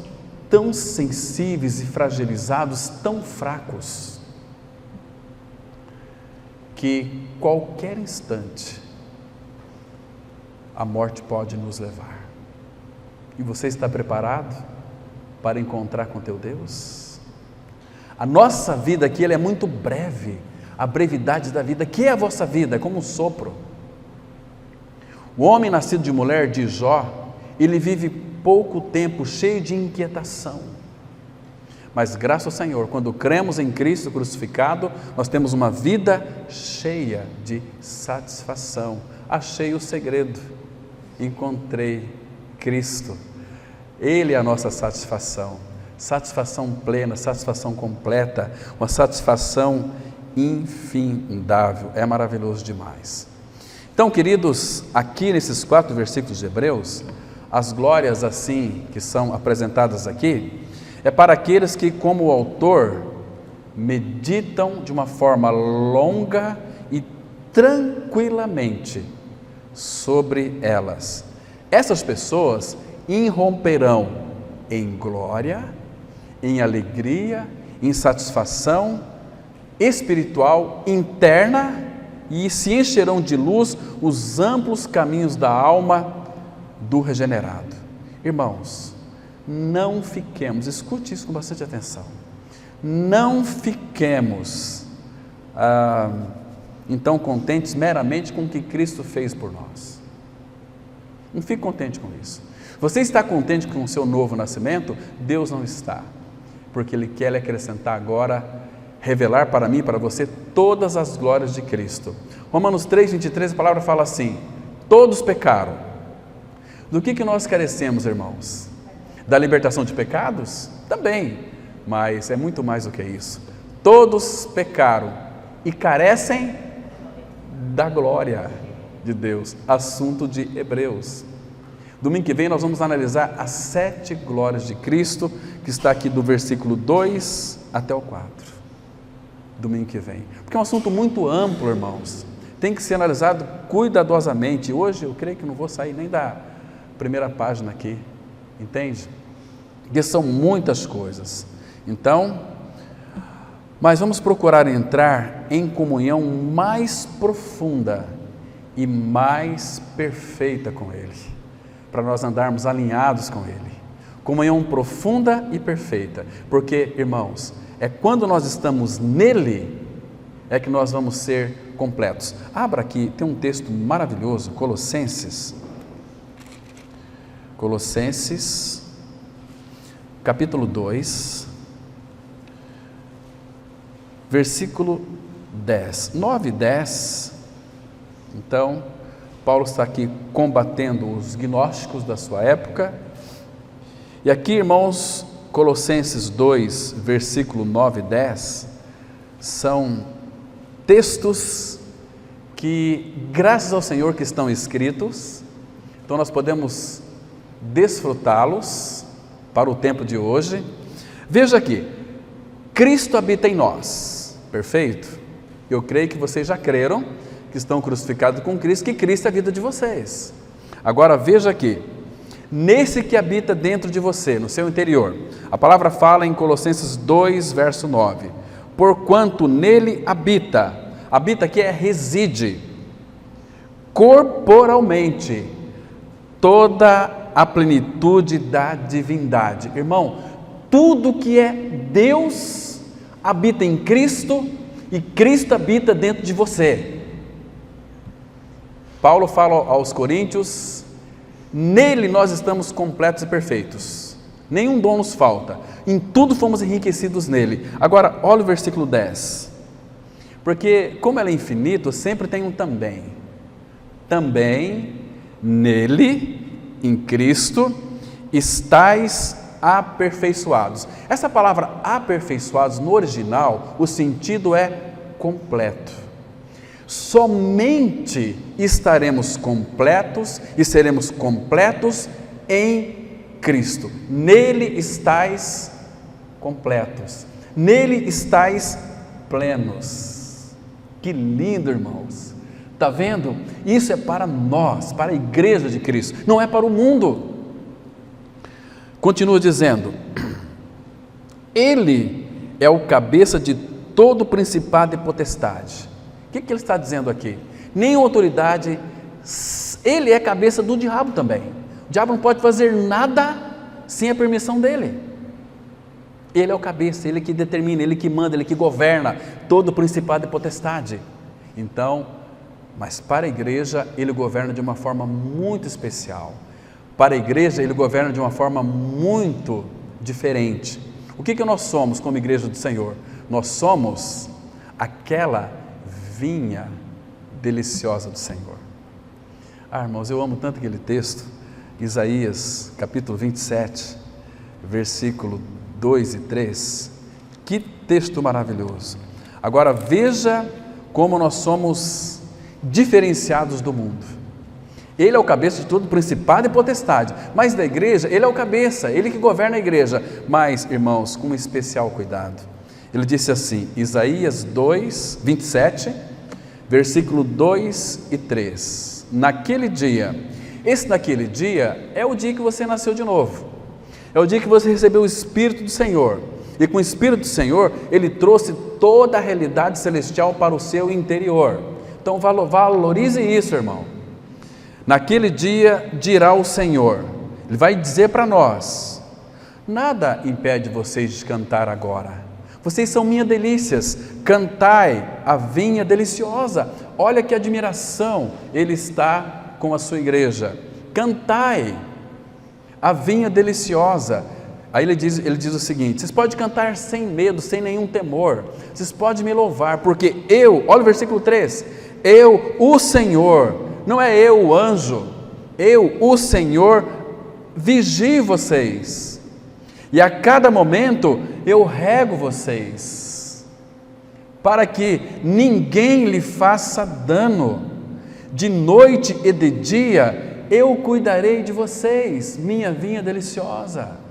tão sensíveis e fragilizados, tão fracos, que qualquer instante a morte pode nos levar. E você está preparado para encontrar com teu Deus? A nossa vida aqui, ela é muito breve. A brevidade da vida, que é a vossa vida, é como um sopro. O homem nascido de mulher, de Jó, ele vive pouco tempo, cheio de inquietação. Mas graças ao Senhor, quando cremos em Cristo crucificado, nós temos uma vida cheia de satisfação. Achei o segredo, encontrei Cristo. Ele é a nossa satisfação, satisfação plena, satisfação completa, uma satisfação infindável. É maravilhoso demais. Então, queridos, aqui nesses 4 versículos de Hebreus, as glórias assim que são apresentadas aqui, é para aqueles que, como o autor, meditam de uma forma longa e tranquilamente sobre elas. Essas pessoas irromperão em glória, em alegria, em satisfação espiritual interna, e se encherão de luz os amplos caminhos da alma do regenerado. Irmãos, não fiquemos, escute isso com bastante atenção, não fiquemos então contentes meramente com o que Cristo fez por nós. Não fique contente com isso. Você está contente com o seu novo nascimento? Deus não está, porque Ele quer lhe acrescentar agora, revelar para mim e para você todas as glórias de Cristo. Romanos 3, 23, a palavra fala assim: todos pecaram. Do que nós carecemos, irmãos? Da libertação de pecados? Também, mas é muito mais do que isso. Todos pecaram e carecem da glória de Deus, assunto de Hebreus. Domingo que vem nós vamos analisar as 7 glórias de Cristo, que está aqui do versículo 2 até o 4. Domingo que vem, porque é um assunto muito amplo, irmãos, tem que ser analisado cuidadosamente. Hoje eu creio que não vou sair nem da primeira página aqui, entende? Porque são muitas coisas. Então, mas vamos procurar entrar em comunhão mais profunda e mais perfeita com Ele, para nós andarmos alinhados com Ele. Comunhão profunda e perfeita, porque, irmãos, é quando nós estamos nele, é que nós vamos ser completos. Abra aqui, tem um texto maravilhoso, Colossenses, capítulo 2, versículo 10, 9 e 10, então, Paulo está aqui combatendo os gnósticos da sua época, e aqui, irmãos, Colossenses 2, versículo 9 e 10, são textos que, graças ao Senhor, que estão escritos, então nós podemos desfrutá-los para o tempo de hoje. Veja aqui, Cristo habita em nós, perfeito? Eu creio que vocês já creram, que estão crucificados com Cristo, que Cristo é a vida de vocês. Agora veja aqui, nesse que habita dentro de você, no seu interior, a palavra fala em Colossenses 2, verso 9, porquanto nele habita aqui é reside, corporalmente, toda a plenitude da divindade. Irmão, tudo que é Deus habita em Cristo e Cristo habita dentro de você. Paulo fala aos Coríntios, nele nós estamos completos e perfeitos, nenhum dom nos falta, em tudo fomos enriquecidos nele. Agora, olha o versículo 10, porque como ele é infinito, sempre tem um também. Também nele, em Cristo, estais aperfeiçoados. Essa palavra aperfeiçoados, no original, o sentido é completo. Somente estaremos completos e seremos completos em Cristo. Nele estais completos, nele estais plenos. Que lindo, irmãos! Está vendo? Isso é para nós, para a igreja de Cristo, não é para o mundo. Continua dizendo, Ele é o cabeça de todo principado e potestade. O que ele está dizendo aqui? Nenhuma autoridade, ele é cabeça do diabo também. O diabo não pode fazer nada sem a permissão dele. Ele é o cabeça, ele que determina, ele que manda, ele que governa todo principado e potestade. Então, mas para a igreja ele governa de uma forma muito especial. Para a igreja ele governa de uma forma muito diferente. O que nós somos como igreja do Senhor? Nós somos aquela vinha deliciosa do Senhor. Irmãos, eu amo tanto aquele texto, Isaías capítulo 27, versículo 2 e 3, que texto maravilhoso. Agora veja como nós somos diferenciados do mundo. Ele é o cabeça de todo principado e potestade, mas da igreja, ele é o cabeça, ele que governa a igreja, mas, irmãos, com especial cuidado. Ele disse assim, Isaías 2, 27, versículo 2 e 3, naquele dia, esse naquele dia é o dia que você nasceu de novo, é o dia que você recebeu o Espírito do Senhor, e com o Espírito do Senhor, Ele trouxe toda a realidade celestial para o seu interior. Então valorize isso, irmão. Naquele dia dirá o Senhor, Ele vai dizer para nós, nada impede vocês de cantar agora, Vocês são minhas delícias, cantai a vinha deliciosa. Olha que admiração ele está com a sua igreja. Cantai a vinha deliciosa. Aí ele diz o seguinte: vocês podem cantar sem medo, sem nenhum temor, vocês podem me louvar, porque eu, olha o versículo 3, eu, o Senhor, não é eu, o anjo, eu, o Senhor, vigio vocês, e a cada momento eu rego vocês, para que ninguém lhe faça dano, de noite e de dia eu cuidarei de vocês, minha vinha deliciosa.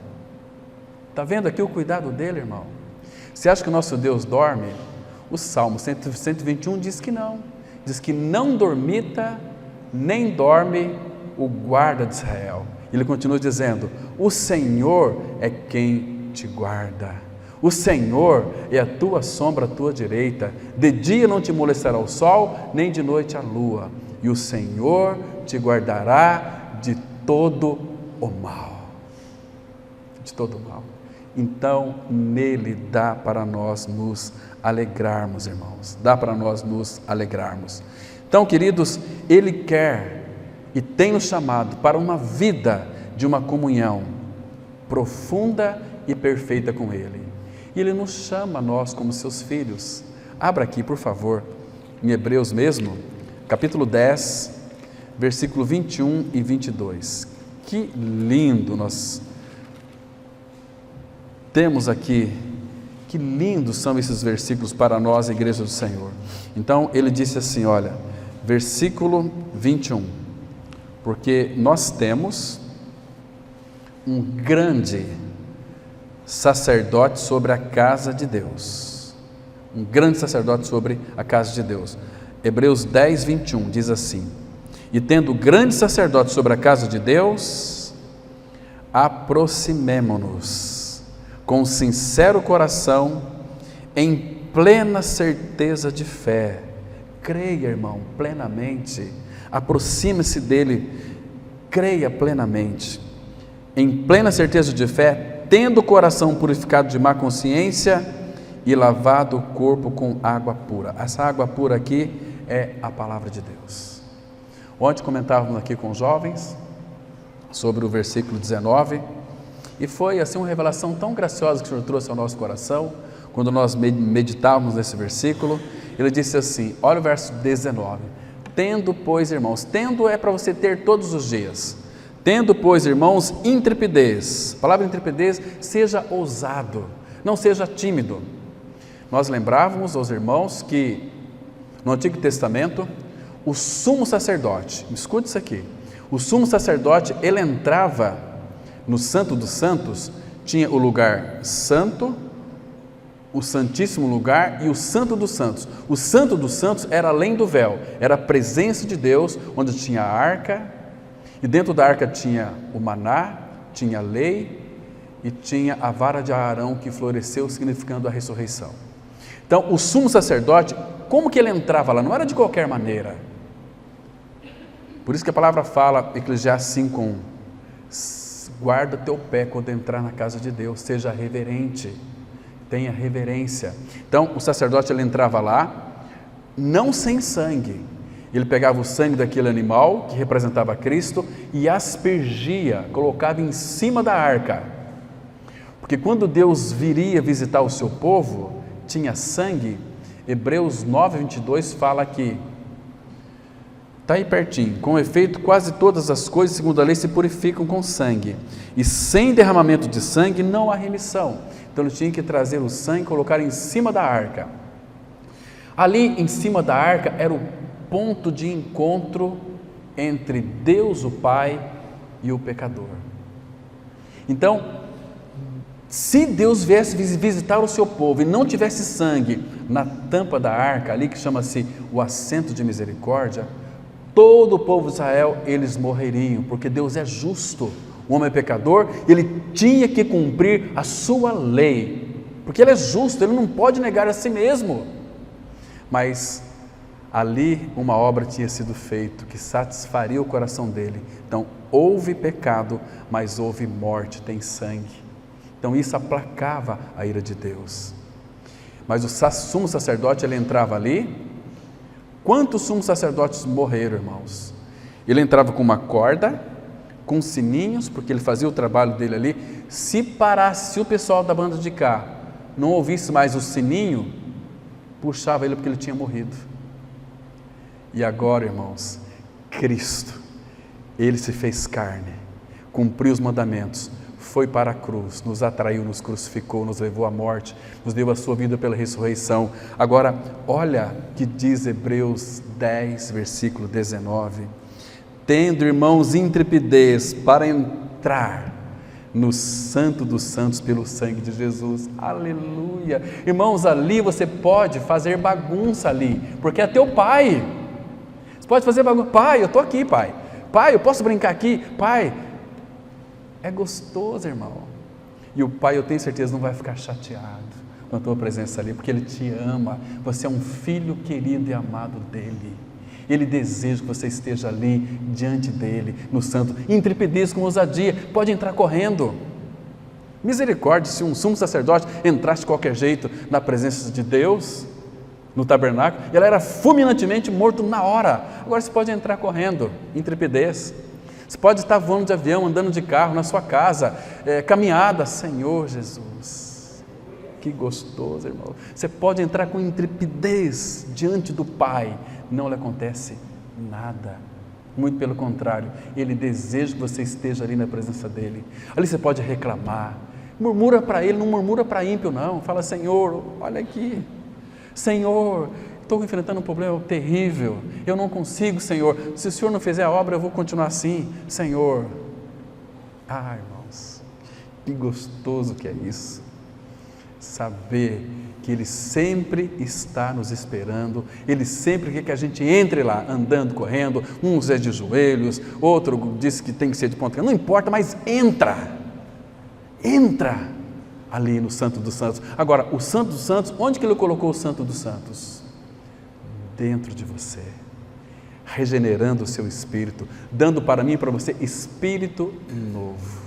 Está vendo aqui o cuidado dele, irmão? Você acha que o nosso Deus dorme? O Salmo 121 diz que não. Diz que não dormita, nem dorme o guarda de Israel. Ele continua dizendo: o Senhor é quem te guarda. O Senhor é a tua sombra à tua direita. De dia não te molestará o sol, nem de noite a lua. E o Senhor te guardará de todo o mal. De todo o mal. Então, nele dá para nós nos alegrarmos, irmãos. Dá para nós nos alegrarmos. Então, queridos, ele quer e tem nos chamado para uma vida de uma comunhão profunda e perfeita com ele. E ele nos chama, nós, como seus filhos. Abra aqui, por favor, em Hebreus mesmo, capítulo 10, versículo 21 e 22. Que lindo nós temos aqui, que lindos são esses versículos para nós, a igreja do Senhor. Então ele disse assim, olha, versículo 21, porque nós temos um grande sacerdote sobre a casa de Deus, um grande sacerdote sobre a casa de Deus. Hebreus 10, 21 diz assim: e tendo grande sacerdote sobre a casa de Deus, aproximemo-nos com sincero coração, em plena certeza de fé. Creia, irmão, plenamente, aproxime-se dele, creia plenamente, em plena certeza de fé, tendo o coração purificado de má consciência e lavado o corpo com água pura. Essa água pura aqui é a palavra de Deus. Ontem comentávamos aqui com os jovens sobre o versículo 19, e foi assim uma revelação tão graciosa que o Senhor trouxe ao nosso coração, quando nós meditávamos nesse versículo. Ele disse assim, olha o verso 19, tendo pois, irmãos, tendo é para você ter todos os dias, tendo pois, irmãos, intrepidez, a palavra intrepidez, seja ousado, não seja tímido. Nós lembrávamos aos irmãos que no Antigo Testamento, o sumo sacerdote, escute isso aqui, o sumo sacerdote, ele entrava no Santo dos Santos, tinha o lugar santo, o santíssimo lugar e o Santo dos Santos. O Santo dos Santos era além do véu, era a presença de Deus, onde tinha a arca, e dentro da arca tinha o maná, tinha a lei e tinha a vara de Arão que floresceu, significando a ressurreição. Então, o sumo sacerdote, como que ele entrava lá? Não era de qualquer maneira. Por isso que a palavra fala, Eclesiastes 5:1, guarda teu pé quando entrar na casa de Deus, seja reverente, tenha reverência. Então o sacerdote, ele entrava lá, não sem sangue, ele pegava o sangue daquele animal que representava Cristo e aspergia, colocava em cima da arca, porque quando Deus viria visitar o seu povo, tinha sangue. Hebreus 9:22 fala que está aí pertinho, com efeito quase todas as coisas segundo a lei se purificam com sangue, e sem derramamento de sangue não há remissão. Então ele tinha que trazer o sangue e colocar em cima da arca. Ali em cima da arca era o ponto de encontro entre Deus o Pai e o pecador. Então, se Deus viesse visitar o seu povo e não tivesse sangue na tampa da arca, ali que chama-se o assento de misericórdia, todo o povo de Israel, eles morreriam, porque Deus é justo. O homem é pecador, ele tinha que cumprir a sua lei, porque ele é justo, ele não pode negar a si mesmo. Mas ali uma obra tinha sido feita que satisfaria o coração dele. Então houve pecado, mas houve morte, tem sangue. Então isso aplacava a ira de Deus. Mas o sumo sacerdote, ele entrava ali. Quantos sumos sacerdotes morreram, irmãos? Ele entrava com uma corda, com sininhos, porque ele fazia o trabalho dele ali. Se parasse, se o pessoal da banda de cá não ouvisse mais o sininho, puxava ele porque ele tinha morrido. E agora, irmãos, Cristo, ele se fez carne, cumpriu os mandamentos, foi para a cruz, nos atraiu, nos crucificou, nos levou à morte, nos deu a sua vida pela ressurreição. Agora, olha que diz Hebreus 10, versículo 19: tendo, irmãos, intrepidez para entrar no Santo dos Santos pelo sangue de Jesus. Aleluia! Irmãos, ali você pode fazer bagunça ali, porque é teu pai. Você pode fazer bagunça. Pai, eu estou aqui, pai. Pai, eu posso brincar aqui? Pai, é gostoso, irmão. E o pai, eu tenho certeza, não vai ficar chateado com a tua presença ali, porque ele te ama. Você é um filho querido e amado dele. Ele deseja que você esteja ali diante dele, no santo. Intrepidez, com ousadia, pode entrar correndo. Misericórdia, se um sumo sacerdote entrasse de qualquer jeito na presença de Deus, no tabernáculo, ele era fulminantemente morto na hora. Agora você pode entrar correndo. Intrepidez. Você pode estar voando de avião, andando de carro, na sua casa, caminhada. Senhor Jesus, que gostoso, irmão. Você pode entrar com intrepidez diante do Pai. Não lhe acontece nada. Muito pelo contrário, Ele deseja que você esteja ali na presença dEle. Ali você pode reclamar. Murmura para Ele, não murmura para ímpio não. Fala: Senhor, olha aqui. Senhor, estou enfrentando um problema terrível, eu não consigo, Senhor. Se o Senhor não fizer a obra, eu vou continuar assim, Senhor. Ah, irmãos, que gostoso que é isso. Saber que Ele sempre está nos esperando, Ele sempre quer que a gente entre lá, andando, correndo. Uns é de joelhos, outro diz que tem que ser de ponta, não importa, mas entra ali no Santo dos Santos. Agora, o Santo dos Santos, onde que Ele colocou o Santo dos Santos? Dentro de você, regenerando o seu espírito, dando para mim e para você espírito novo.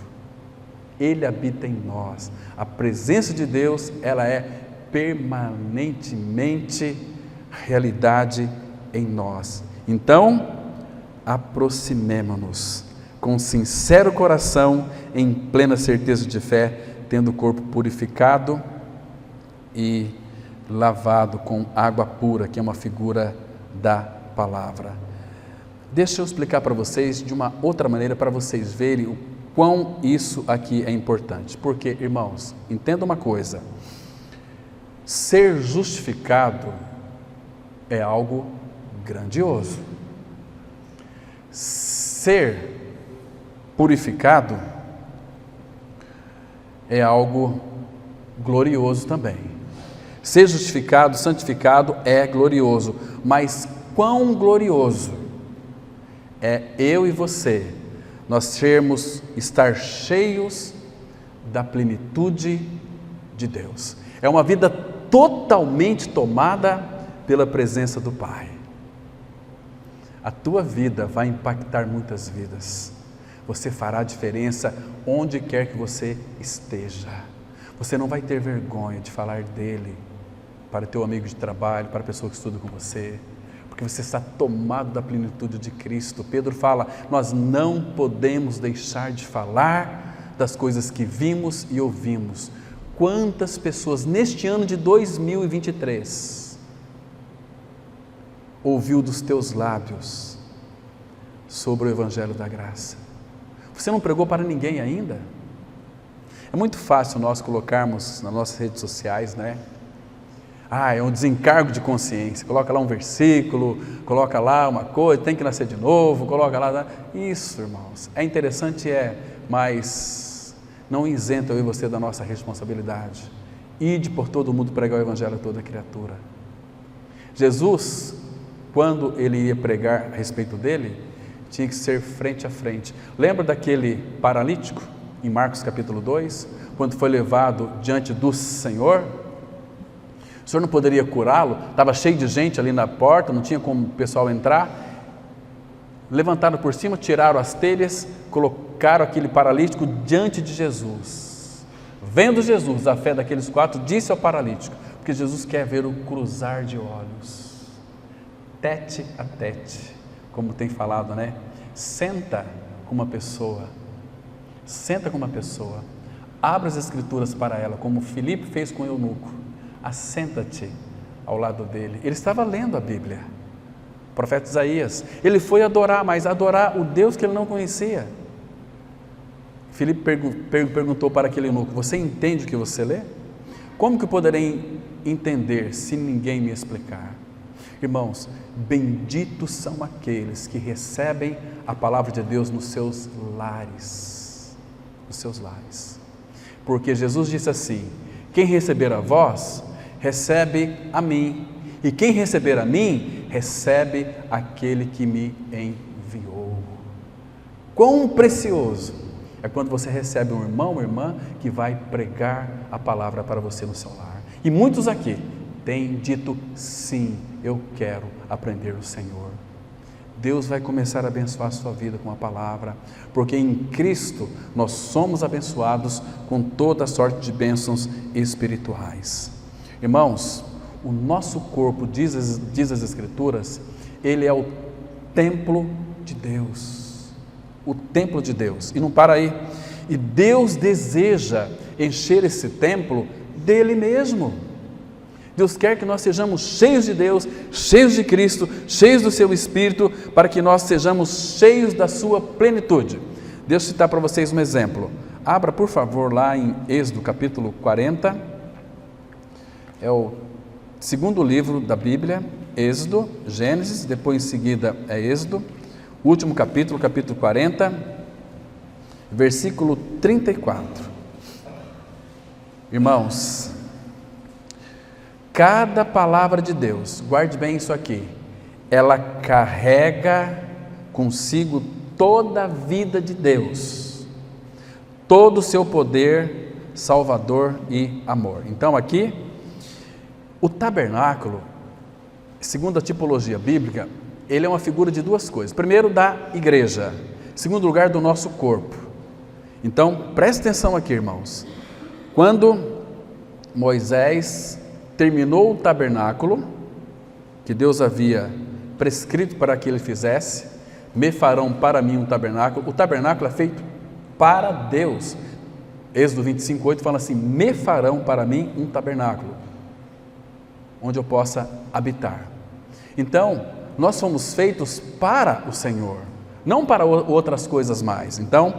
Ele habita em nós. A presença de Deus, ela é permanentemente realidade em nós. Então, aproximemo-nos com sincero coração, em plena certeza de fé, tendo o corpo purificado e lavado com água pura, que é uma figura da palavra. Deixa eu explicar para vocês de uma outra maneira, para vocês verem o quão isso aqui é importante. Porque, irmãos, entenda uma coisa: ser justificado é algo grandioso. Ser purificado é algo glorioso também. Ser justificado, santificado é glorioso, mas quão glorioso é eu e você, nós estar cheios da plenitude de Deus. É uma vida totalmente tomada pela presença do Pai. A tua vida vai impactar muitas vidas. Você fará diferença onde quer que você esteja. Você não vai ter vergonha de falar dele para teu amigo de trabalho, para a pessoa que estuda com você, porque você está tomado da plenitude de Cristo. Pedro fala: nós não podemos deixar de falar das coisas que vimos e ouvimos. Quantas pessoas neste ano de 2023 ouviu dos teus lábios sobre o Evangelho da Graça? Você não pregou para ninguém ainda? É muito fácil nós colocarmos nas nossas redes sociais, né? É um desencargo de consciência. Coloca lá um versículo, coloca lá uma coisa, tem que nascer de novo, coloca lá. Isso, irmãos, é interessante, mas não isenta eu e você da nossa responsabilidade. Ide por todo o mundo pregar o Evangelho a toda criatura. Jesus, quando Ele ia pregar a respeito dele, tinha que ser frente a frente. Lembra daquele paralítico, em Marcos capítulo 2, quando foi levado diante do Senhor? O Senhor não poderia curá-lo, estava cheio de gente ali na porta, não tinha como o pessoal entrar. Levantaram por cima, tiraram as telhas, colocaram aquele paralítico diante de Jesus. Vendo Jesus a fé daqueles quatro, disse ao paralítico, porque Jesus quer ver o cruzar de olhos, tete a tete, como tem falado, né? Senta com uma pessoa, abre as escrituras para ela, como Filipe fez com o eunuco, assenta-te ao lado dele. Ele estava lendo a Bíblia, o profeta Isaías, ele foi adorar, mas adorar o Deus que ele não conhecia. Filipe perguntou para aquele eunuco: você entende o que você lê? Como que eu poderei entender se ninguém me explicar? Irmãos, benditos são aqueles que recebem a palavra de Deus nos seus lares, porque Jesus disse assim: quem receber a vós, recebe a mim, e quem receber a mim, recebe aquele que me enviou. Quão precioso é quando você recebe um irmão, uma irmã que vai pregar a palavra para você no seu lar. E muitos aqui têm dito: sim, eu quero aprender do Senhor. Deus vai começar a abençoar a sua vida com a palavra, porque em Cristo nós somos abençoados com toda a sorte de bênçãos espirituais. Irmãos, o nosso corpo, diz as Escrituras, ele é o templo de Deus. O templo de Deus, e não para aí, e Deus deseja encher esse templo dele mesmo. Deus quer que nós sejamos cheios de Deus, cheios de Cristo, cheios do seu Espírito, para que nós sejamos cheios da sua plenitude. Deixa eu citar para vocês um exemplo. Abra por favor lá em Êxodo capítulo 40, é o segundo livro da Bíblia, Êxodo, Gênesis, depois em seguida é Êxodo, último capítulo, capítulo 40, versículo 34. Irmãos, cada palavra de Deus, guarde bem isso aqui, ela carrega consigo toda a vida de Deus, todo o seu poder salvador e amor. Então aqui, o tabernáculo, segundo a tipologia bíblica, ele é uma figura de duas coisas. Primeiro, da igreja. Segundo lugar, do nosso corpo. Então, preste atenção aqui, irmãos. Quando Moisés terminou o tabernáculo, que Deus havia prescrito para que ele fizesse, me farão para mim um tabernáculo. O tabernáculo é feito para Deus. Êxodo 25:8 fala assim: me farão para mim um tabernáculo, onde eu possa habitar. Então, nós fomos feitos para o Senhor, não para outras coisas mais. Então,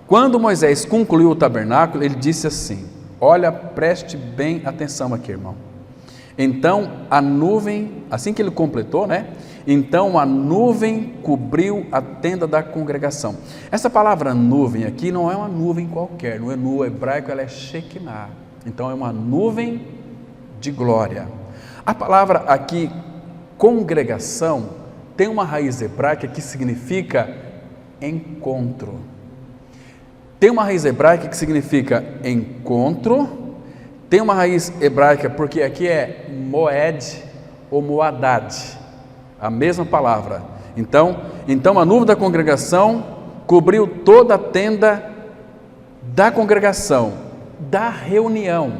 quando Moisés concluiu o tabernáculo, ele disse assim, olha, preste bem atenção aqui, irmão. Então a nuvem, assim que ele completou, né? Então a nuvem cobriu a tenda da congregação. Essa palavra nuvem aqui não é uma nuvem qualquer, no hebraico ela é Shekinah. Então é uma nuvem de glória. A palavra aqui, congregação, tem uma raiz hebraica que significa encontro. Tem uma raiz hebraica que significa encontro. Tem uma raiz hebraica, porque aqui é moed ou moadad, a mesma palavra. Então a nuvem da congregação cobriu toda a tenda da congregação, da reunião,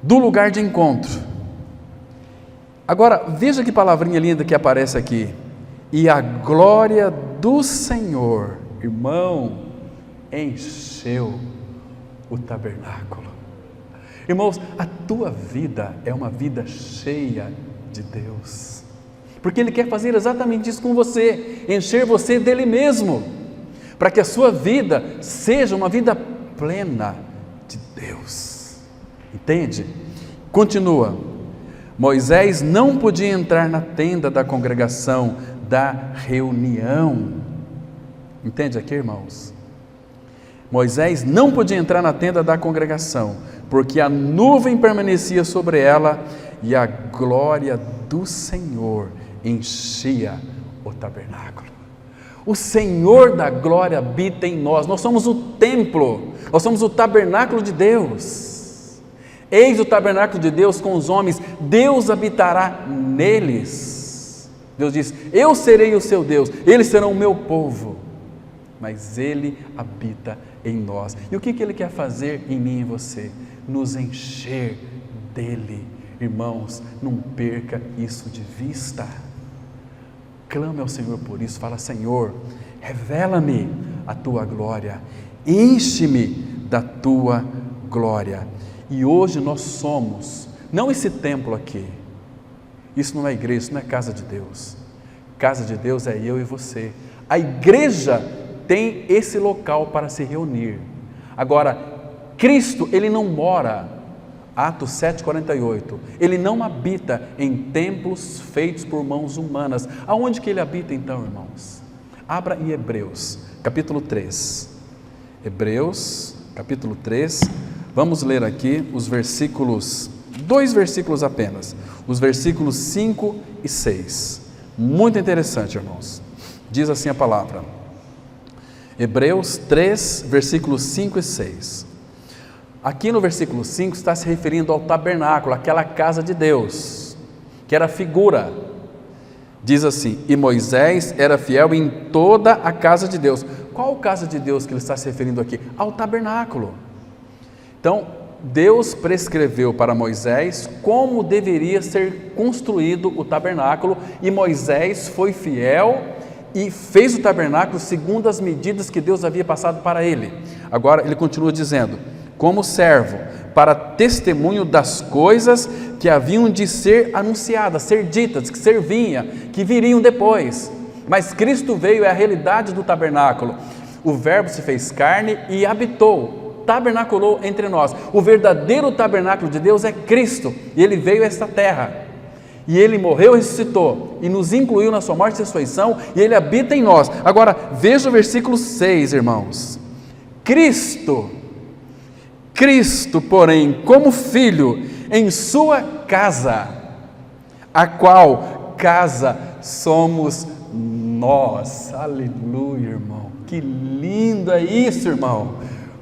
do lugar de encontro. Agora, veja que palavrinha linda que aparece aqui. E a glória do Senhor, irmão, encheu o tabernáculo. Irmãos, a tua vida é uma vida cheia de Deus, porque Ele quer fazer exatamente isso com você, encher você dele mesmo, para que a sua vida seja uma vida plena de Deus. Entende? Continua. Moisés não podia entrar na tenda da congregação, da reunião. Entende aqui, irmãos? Moisés não podia entrar na tenda da congregação, porque a nuvem permanecia sobre ela e a glória do Senhor enchia o tabernáculo. O Senhor da glória habita em nós. Nós somos o templo, nós somos o tabernáculo de Deus. Eis o tabernáculo de Deus com os homens, Deus habitará neles. Deus diz, eu serei o seu Deus, eles serão o meu povo, mas Ele habita em nós. E o que Ele quer fazer em mim e em você? nos encher dele. Irmãos, não perca isso de vista. Clame ao Senhor por isso, fala: Senhor, revela-me a tua glória, enche-me da tua glória. E hoje nós somos, não esse templo aqui, isso não é igreja, isso não é casa de Deus. Casa de Deus é eu e você. A igreja tem esse local para se reunir. Agora, Cristo, Ele não mora, Atos 7,48, Ele não habita em templos feitos por mãos humanas. Aonde que Ele habita então, irmãos? Abra em Hebreus, capítulo 3. Hebreus, capítulo 3, vamos ler aqui os versículos, 2 versículos apenas, os versículos 5 e 6. Muito interessante, irmãos. Diz assim a palavra, Hebreus 3, versículos 5 e 6. Aqui no versículo 5 está se referindo ao tabernáculo, aquela casa de Deus, que era figura. Diz assim: e Moisés era fiel em toda a casa de Deus. Qual casa de Deus que ele está se referindo aqui? Ao tabernáculo. Então, Deus prescreveu para Moisés como deveria ser construído o tabernáculo, e Moisés foi fiel e fez o tabernáculo segundo as medidas que Deus havia passado para ele. Agora ele continua dizendo: como servo, para testemunho das coisas que haviam de ser anunciadas, ser ditas, que serviam, que viriam depois. Mas Cristo veio, é a realidade do tabernáculo. O Verbo se fez carne e habitou, tabernaculou entre nós. O verdadeiro tabernáculo de Deus é Cristo, e Ele veio a esta terra. E Ele morreu e ressuscitou, e nos incluiu na sua morte e ressurreição, e Ele habita em nós. Agora, veja o versículo 6, irmãos. Cristo, porém, como Filho, em sua casa, a qual casa somos nós. Aleluia, irmão. Que lindo é isso, irmão.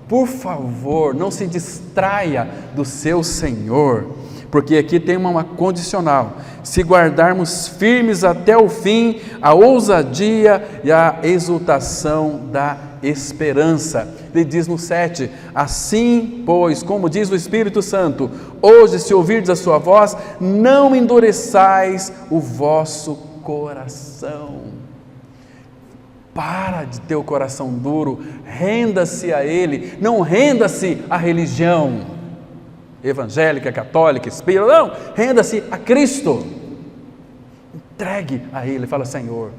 Por favor, não se distraia do seu Senhor, porque aqui tem uma condicional: se guardarmos firmes até o fim a ousadia e a exultação da esperança. Ele diz no 7, assim, pois, como diz o Espírito Santo, hoje, se ouvirdes a sua voz, não endureçais o vosso coração. Para de ter o coração duro, renda-se a Ele, não renda-se à religião evangélica, católica, espírita, não, renda-se a Cristo. Entregue a Ele, fala: Senhor,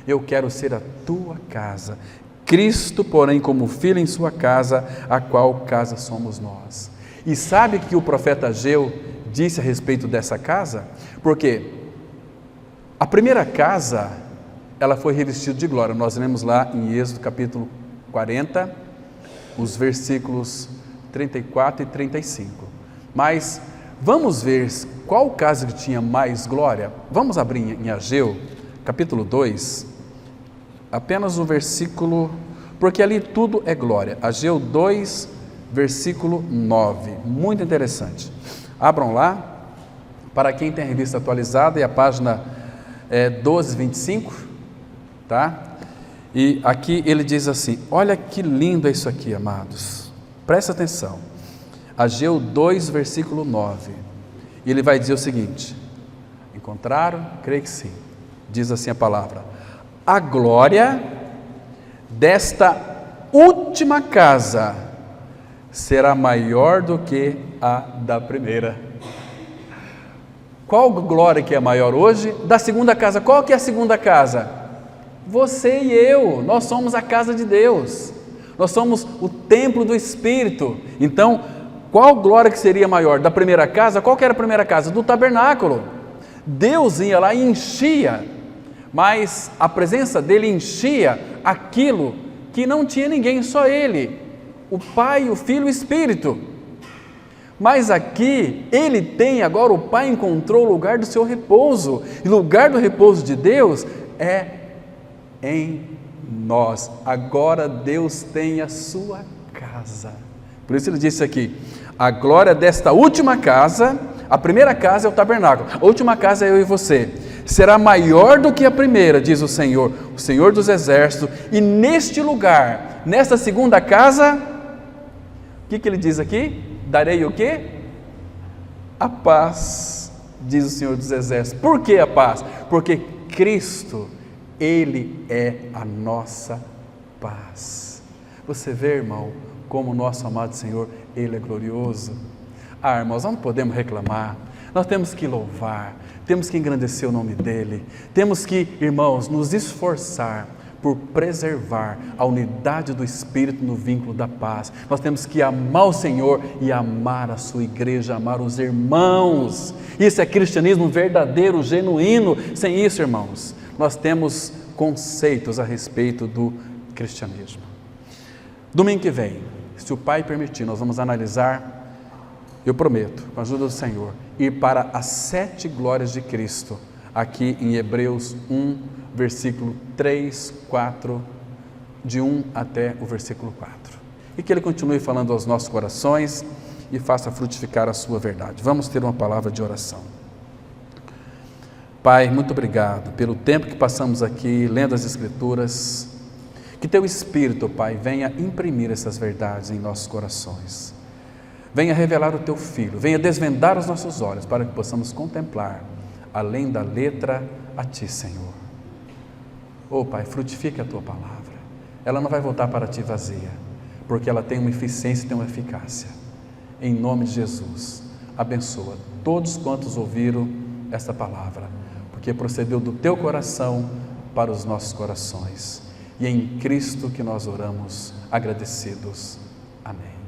eu quero ser a tua casa. Cristo, porém, como Filho em sua casa, a qual casa somos nós. E sabe que o profeta Ageu disse a respeito dessa casa? Porque a primeira casa, ela foi revestida de glória. Nós lemos lá em Êxodo capítulo 40, os versículos 34 e 35. Mas vamos ver qual casa que tinha mais glória. Vamos abrir em Ageu, capítulo 2, apenas o versículo, porque ali tudo é glória. Ageu 2, versículo 9, muito interessante. Abram lá, para quem tem a revista atualizada, e a página 1225, tá? E aqui ele diz assim, olha que lindo é isso aqui, amados, presta atenção. Ageu 2, versículo 9, e ele vai dizer o seguinte, encontraram? Creio que sim. Diz assim a palavra: a glória desta última casa será maior do que a da primeira. Qual glória que é maior hoje? Da segunda casa. Qual que é a segunda casa? Você e eu, nós somos a casa de Deus, nós somos o templo do Espírito. Então, qual glória que seria maior? Da primeira casa? Qual que era a primeira casa? Do tabernáculo. Deus ia lá e enchia, mas a presença dele enchia aquilo que não tinha ninguém, só ele, o Pai, o Filho e o Espírito. Mas aqui, ele tem, agora o Pai encontrou o lugar do seu repouso, e o lugar do repouso de Deus é em nós. Agora Deus tem a sua casa. Por isso ele disse aqui, a glória desta última casa, a primeira casa é o tabernáculo, a última casa é eu e você, será maior do que a primeira, diz o Senhor dos exércitos, e neste lugar, nesta segunda casa, o que ele diz aqui? darei o quê? A paz, diz o Senhor dos Exércitos. Por que a paz? Porque Cristo, Ele é a nossa paz. Você vê, irmão, como o nosso amado Senhor, Ele é glorioso. Irmãos, nós não podemos reclamar, nós temos que louvar, temos que engrandecer o nome dEle, temos que, irmãos, nos esforçar por preservar a unidade do Espírito no vínculo da paz. Nós temos que amar o Senhor e amar a sua igreja, amar os irmãos. Isso é cristianismo verdadeiro, genuíno. Sem isso, irmãos, nós temos conceitos a respeito do cristianismo. Domingo que vem, se o Pai permitir, nós vamos analisar, eu prometo, com a ajuda do Senhor, ir para as 7 glórias de Cristo, aqui em Hebreus 1, versículo 3, 4, de 1 até o versículo 4. E que Ele continue falando aos nossos corações e faça frutificar a sua verdade. Vamos ter uma palavra de oração. Pai, muito obrigado pelo tempo que passamos aqui lendo as Escrituras. Que Teu Espírito, Pai, venha imprimir essas verdades em nossos corações. Venha revelar o Teu Filho, venha desvendar os nossos olhos para que possamos contemplar, além da letra, a Ti, Senhor. Oh, Pai, frutifique a Tua palavra. Ela não vai voltar para Ti vazia, porque ela tem uma eficiência e tem uma eficácia. Em nome de Jesus, abençoa todos quantos ouviram esta palavra, porque procedeu do Teu coração para os nossos corações. E é em Cristo que nós oramos, agradecidos. Amém.